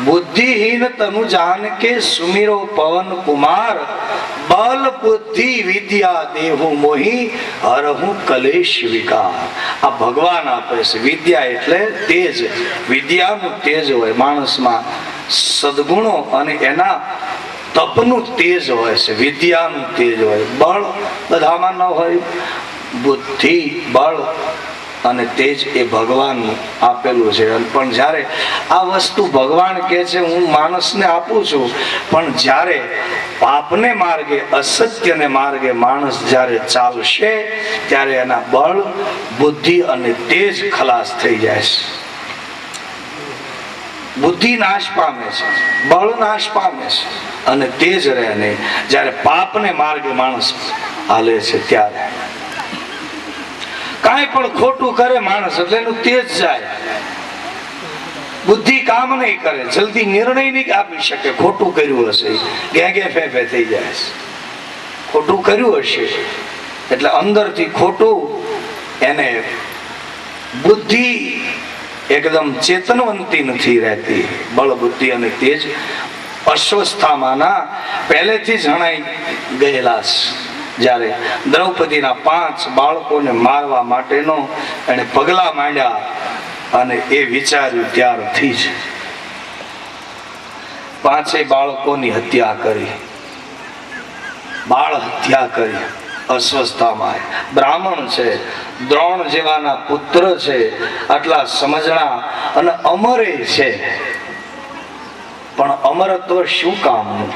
બુદ્ધિહીન તનુ જાન કે સુમિરો પવન કુમાર, બલ બુદ્ધિ વિદ્યા દેહુ મોહી હરહુ કલેશ વિકાર. આ ભગવાન આપે છે. વિદ્યા એટલે તેજ. વિદ્યાનું તેજ હોય માણસમાં, સદગુણો અને એના તપનું તેજ હોય છે. વિદ્યાનું તેજ હોય. બળ બધામાં ન હોય. બુદ્ધિ, બળ અને તેજ એ ભગવાનનું આપેલું છે. પણ જ્યારે આ વસ્તુ ભગવાન કહે છે હું માણસને આપું છું, પણ જ્યારે પાપને માર્ગે, અસત્યને માર્ગે માણસ જ્યારે ચાલશે ત્યારે એના બળ, બુદ્ધિ અને તેજ ખલાસ થઈ જાય છે. બુદ્ધિ નાશ પામે છે, બળ નાશ પામે છે અને તેજ રહે નહીં. જ્યારે પાપને માર્ગે માણસ હાલે છે ત્યારે કાંઈ પણ ખોટું કરે માણસ એટલે એનું તેજ જાય. બુદ્ધિ કામ નહીં કરે, જલ્દી નિર્ણય નહીં આપી શકે. ખોટું કર્યું હશે, ગેગે ફેફે થઈ જાય છે. ખોટું કર્યું હશે એટલે અંદરથી ખોટું એને બુદ્ધિ એકદમ ચેતનવંતી નથી રહેતી. બળ, બુદ્ધિ અને તેજ અસ્વસ્થામાંના પહેલેથી જણાઈ ગયેલા છે. જ્યારે દ્રૌપદીના 5 બાળકોને મારવા માટેનો એને પગલા માંડ્યા અને એ વિચાર્યું ત્યારથી જ 5 બાળકોની હત્યા કરી, બાળ હત્યા કરી અસ્વસ્થામાં. બ્રાહ્મણ છે, દ્રોણ જેવાના પુત્ર છે, આટલા સમજણા અને અમરે છે, પણ અમરત્વ શું કામનું?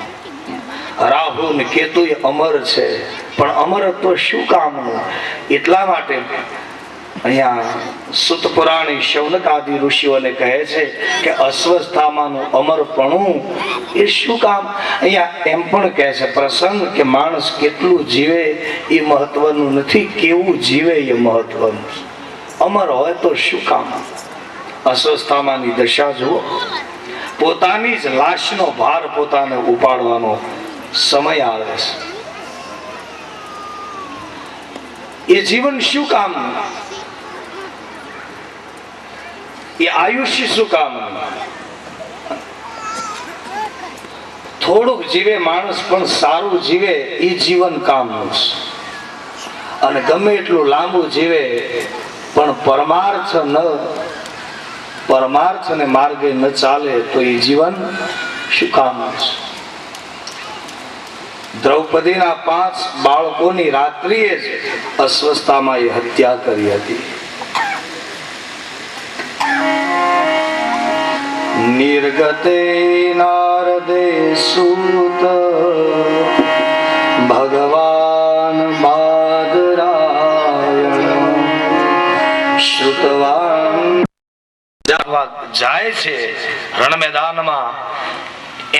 રાહુ ને કેતુ એ અમર છે, પણ અમરત્વ શું કામનું? એટલા માટે અહીંયા સુત પુરાણી શૌનક આદિ ઋષિઓને કહે છે કે અસ્વસ્થામાંનું અમરપણું એ શું કામ? અહીંયા એમ પણ કહે છે પ્રસંગ કે માણસ કેટલું જીવે એ મહત્વનું નથી, કેવું જીવે એ મહત્વનું. અમર હોય તો શું કામ? અસ્વસ્થામાંની દશા જુઓ. પોતાની જ લાશનો ભાર પોતાને ઉપાડવાનો સમય આવે છે. એ જીવન શું કામનું? એ આયુષ્ય શું કામનું? થોડુંક જીવે માણસ પણ સારું જીવે એ જીવન કામનું છે. અને ગમે એટલું લાંબુ જીવે પણ પરમાર્થને માર્ગે ન ચાલે તો એ જીવન શું કામનું છે? દ્રૌપદીના 5 બાળકોની રાત્રિએ જ અસ્વસ્થામાં એ હત્યા કરી હતી. નિર્ગતે નારદે સૂત ભગવાન બાદરાયણ શ્રુતવાન જાય છે રણ મેદાનમાં.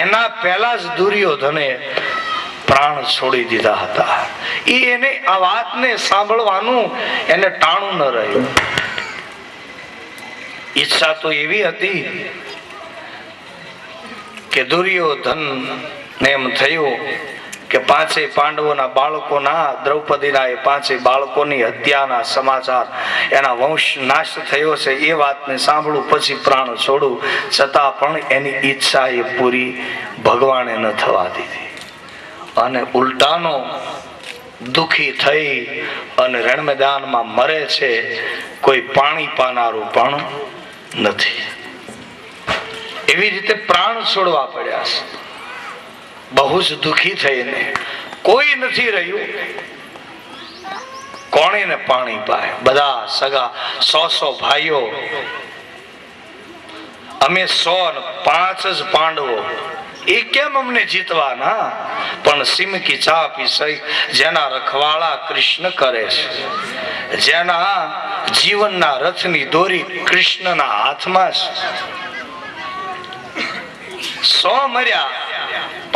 એના પહેલા જ દુર્યોધને પ્રાણ છોડી દીધા હતા. એને આ વાતને સાંભળવાનું એને ટાણું ન રહ્યું. ઈચ્છા તો એવી હતી કે દુર્યોધન ને એમ થયું કે 5 પાંડવોના બાળકોના, દ્રૌપદીના એ 5 બાળકોની હત્યાના સમાચાર, એના વંશ નાશ થયો છે એ વાતને સાંભળું પછી પ્રાણ છોડું. છતાં પણ એની ઈચ્છા એ પૂરી ભગવાને ન થવા દીધી અને ઉલટાનો દુખી થઈ અને રણ મેદાનમાં મરે છે. કોઈ પાણી પાનારું પણ નથી. એવી રીતે પ્રાણ છોડવા પડ્યા છે. બહુ જ દુખી થઈને કોઈ નથી રહ્યું. કોણે ને પાણી પાય? બધા સગા 100 ભાઈઓ અમે 105 જ પાંડવો, એ કેમ અમને જીતવાના? પણ સિમકી ચાપી સહી જેના રખવાળા કૃષ્ણ કરે છે, જેના જીવનના રથની દોરી કૃષ્ણના હાથમાં છે. 100 મર્યા,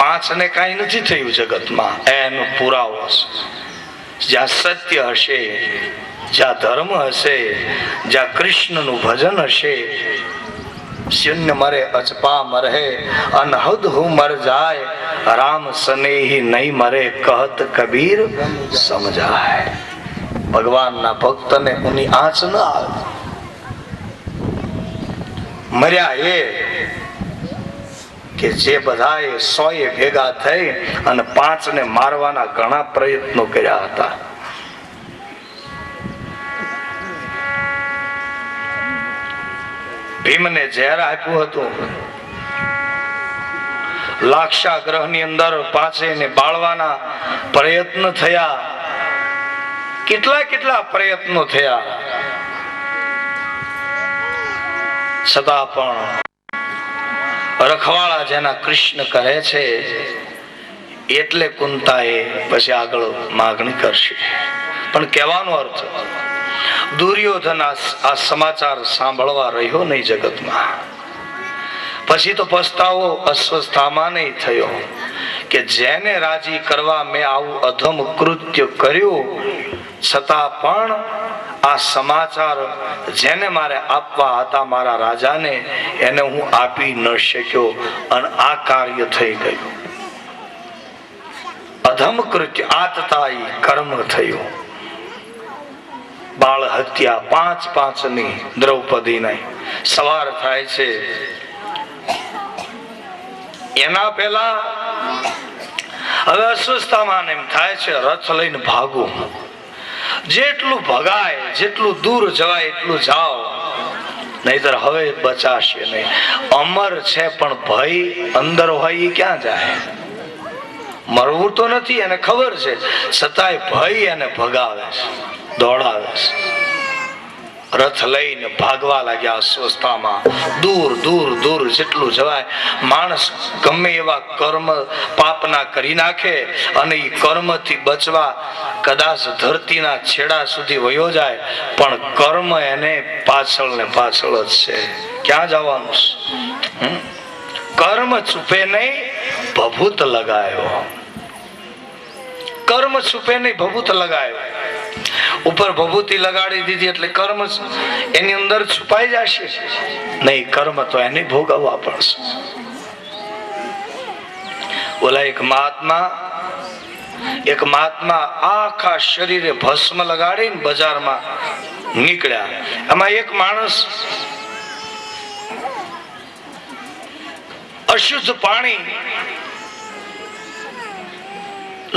5 ને કઈ નથી થયું જગતમાં. એનો પુરાવો છે. જ્યાં સત્ય હશે, જ્યાં ધર્મ હશે, જ્યાં કૃષ્ણનું ભજન હશે, શૂન્ય મરે અચપા મરે, અનહદ હું મર જાય, રામ સ્નેહી નહીં મરે, કહત કબીર સમજાય. ભગવાનના ભક્તને ઉની આંચ ન આવે. મર્યા એ કે જે બધાએ 100 ભેગા થઈ અને 5 ને મારવાના ઘણા પ્રયત્નો કર્યા હતા. ભીમને ઝેર આપ્યું હતું. લાક્ષાગ્રહ ની અંદર 5 ને બાળવાના પ્રયત્ન થયા. કેટલા પ્રયત્નો થયા, છતાં પણ રખવાળા જેના કૃષ્ણ કરે છે એટલે કુંતાએ પછી આગળ માગણી કરશે. પણ કહેવાનો અર્થ, દુર્યોધન આ સમાચાર સાંભળવા રહ્યો નહીં જગતમાં. પછી તો પસ્તાવો અસ્વસ્થામાં નહીં થયો કે જેને રાજી કરવા મેં આવું અધમ કૃત્ય કર્યું, છતાં પણ આ સમાચાર જેને મારે આપવા હતા મારા રાજાને, એને હું આપી ન શક્યો અને આ કાર્ય થઈ ગયું. અધમ કૃત્ય, આતતાઈ કર્મ થયું. બાળ હત્યા 5 ની દ્રૌપદી નહીં. સવાર થાય છે એના પહેલા હવે અસ્વસ્થતામાં એમ થાય છે રથ લઈને ભાગું. જેટલું ભગાય, જેટલું દૂર જવાય એટલું જાઓ, નહીતર હવે બચાશે નહીં. અમર છે પણ ભય અંદર હોય એ ક્યાં જાય? મરવું તો નથી એને ખબર છે, છતાંય ભય એને ભગાવે છે, દોડાવે છે. રથ લઈને ભાગવા લાગ્યા અસ્વસ્થતામાં. દૂર જેટલું જવાય. માણસ ગમે એવા કર્મ પાપના કરી નાખે અને એ કર્મથી બચવા કદાચ ધરતીના છેડા સુધી વયો જાય, પણ કર્મ એને પાછળ ને પાછળ જ છે. ક્યાં જવાનું છે? કર્મ છુપે નહીં, ભભૂત લગાયો. કર્મ છુપે નહીં, ભભૂત લગાયો. ઉપર ભભૂતિ લગાડી દીધી એટલે કર્મ એની અંદર છુપાઈ જશે નહીં. કર્મ તો એને ભોગવવા પડશે. ઓલા એક મહાત્મા આખા શરીરે ભસ્મ લગાડીને બજારમાં નીકળ્યા. એમાં એક માણસ અશુદ્ધ પાણી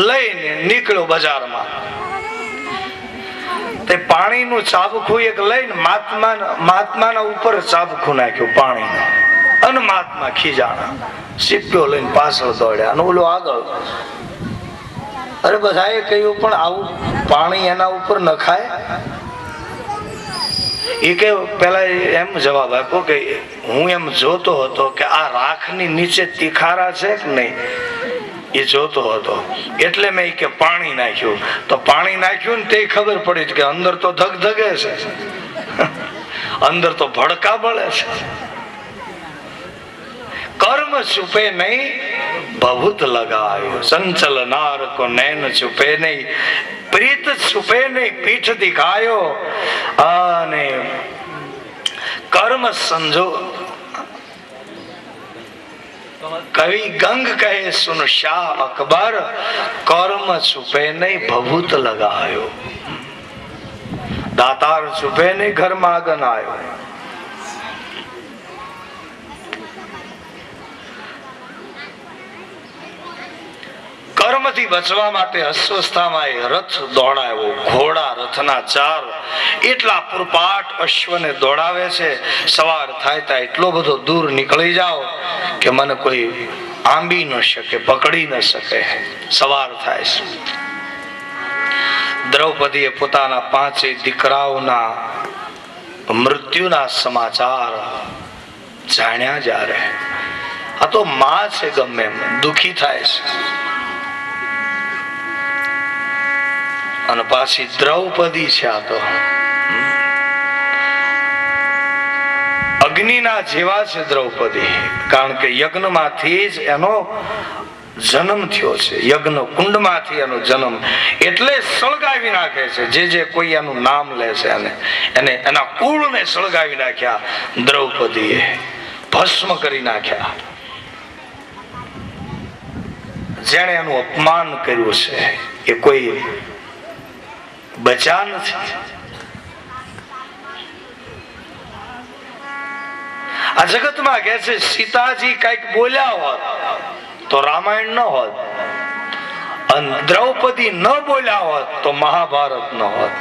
લઈને નીકળ્યો બજારમાં. તે પાણીનું ચાબખું એક લઈને મહાત્માના ઉપર ચાબખું નાખ્યું પાણીનું, અને મહાત્મા ખીજાણા. સીપ્યો લઈને પાછળ દોડ્યા અને ઓલો આગળ. અરે બધાએ કહ્યું પણ આવું પાણી એના ઉપર નખાય? એ કે પેલા એમ જવાબ આપ્યો કે હું એમ જોતો હતો કે આ રાખની નીચે તિખારા છે કે નહીં, એ જોતો હતો એટલે મેં કે પાણી નાખ્યું. તો પાણી નાખ્યું ને તે ખબર પડી કે અંદર તો ધગધગે છે, અંદર તો ભડકા બળે છે. કર્મ છુપે નહીં, ભભૂત લગાયો. સંચલ નાર કો નૈન છુપે નહીં, પ્રીત છુપે નહીં, પીઠ દિખાયો. અને કર્મ સંજો. કવિ ગંગ કહે સુન શાહ અકબર, કર્મ છુપે નહીં, ભભૂત લગાયો. દાતાર છુપે નહીં, ઘરમાં આગન આવ્યો. કર્મથી બચવા માટે અસ્વસ્થામાં રથ દોડાવ્યો. ઘોડા રથના 4 એટલા પુરપાટ અશ્વને દોડાવે છે. સવાર થાય ત્યાં એટલો બધો દૂર નીકળી જાઓ કે મને કોઈ આંબી ન શકે, પકડી ન શકે. સવાર થાય છે. દ્રૌપદીએ પોતાના 5 દીકરાઓના મૃત્યુના સમાચાર જાણ્યા જા રહે. આ તો માં છે, ગમે એમ દુખી થાય છે. અને પાછી દ્રૌપદી છે. આ તો અગ્નિના જેવા છે દ્રૌપદી, કારણ કે યજ્ઞમાંથી જ એનો જન્મ થયો છે. યજ્ઞ કુંડમાંથી એનો જન્મ, એટલે સળગાવી નાખે છે. જે કોઈ એનું નામ લે છે એને એના કુળને સળગાવી નાખ્યા. દ્રૌપદીએ ભસ્મ કરી નાખ્યા. જેણે એનું અપમાન કર્યું છે એ કોઈ બચા નથી. આ જગતમાં કહે છે સીતાજી કઈક બોલ્યા હોત તો રામાયણ ન હોત, અને દ્રૌપદી ન બોલ્યા હોત તો મહાભારત ન હોત.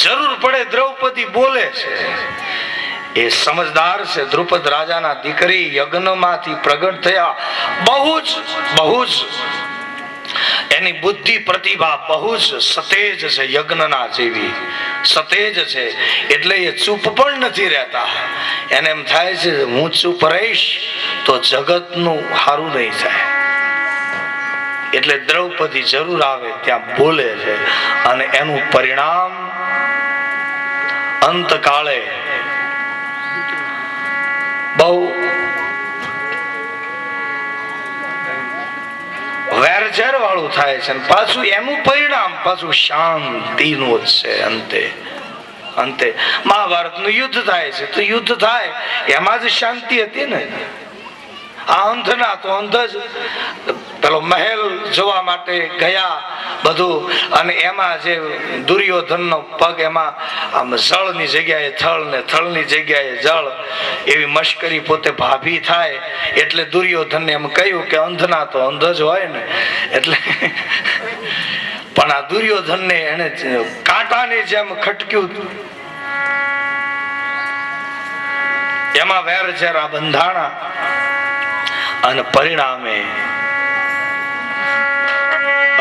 જરૂર પડે દ્રૌપદી બોલે છે. એ સમજદાર છે. દ્રુપદ રાજાના દીકરી યજ્ઞમાંથી પ્રગટ થયા. બહુ જ એની બુદ્ધિ પ્રતિભા બહુ જ સતેજ છે. યજ્ઞના જેવી સતેજ છે. એટલે એ ચૂપ પણ નથી રહેતા. એને એમ થાય છે હું ચૂપ રહીશ તો જગતનું સારું નહીં થાય. એટલે દ્રૌપદી જરૂર આવે ત્યાં બોલે છે. અને એનું પરિણામ અંતકાળે બહુ વેરઝેર વાળું થાય છે. પાછું એનું પરિણામ પાછું શાંતિનું જ છે. અંતે મહાભારતનું યુદ્ધ થાય છે તો યુદ્ધ થાય એમાં જ શાંતિ હતી ને. આ અંધના તો અંધ જ પેલો મહેલ જોવા માટે ગયા બધું, અને એમાં જે દુર્યોધનનો પગ એમાં આમ જળની જગ્યાએ થળ ને થળની જગ્યાએ જળ, એવી મશ્કરી પોતે ભાભી થાય. એટલે દુર્યોધનને એમ કહ્યું કે અંધના તો અંધ જ હોય ને. એટલે પણ આ દુર્યોધનને એને કાંટાની જેમ ખટક્યું. એમાં વેરઝેર આ બંધાણા, અને પરિણામે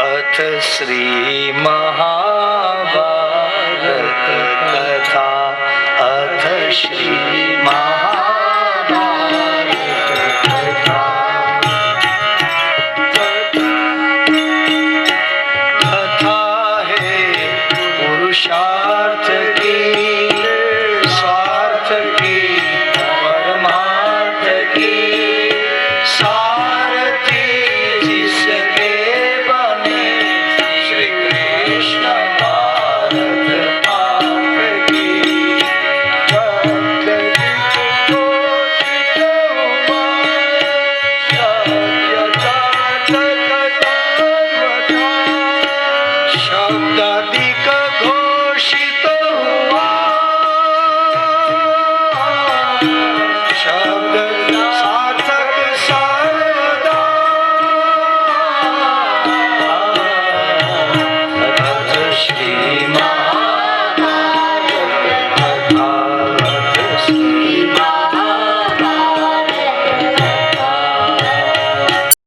અથ શ્રી મહાભારત કથા, અથ શ્રી મહા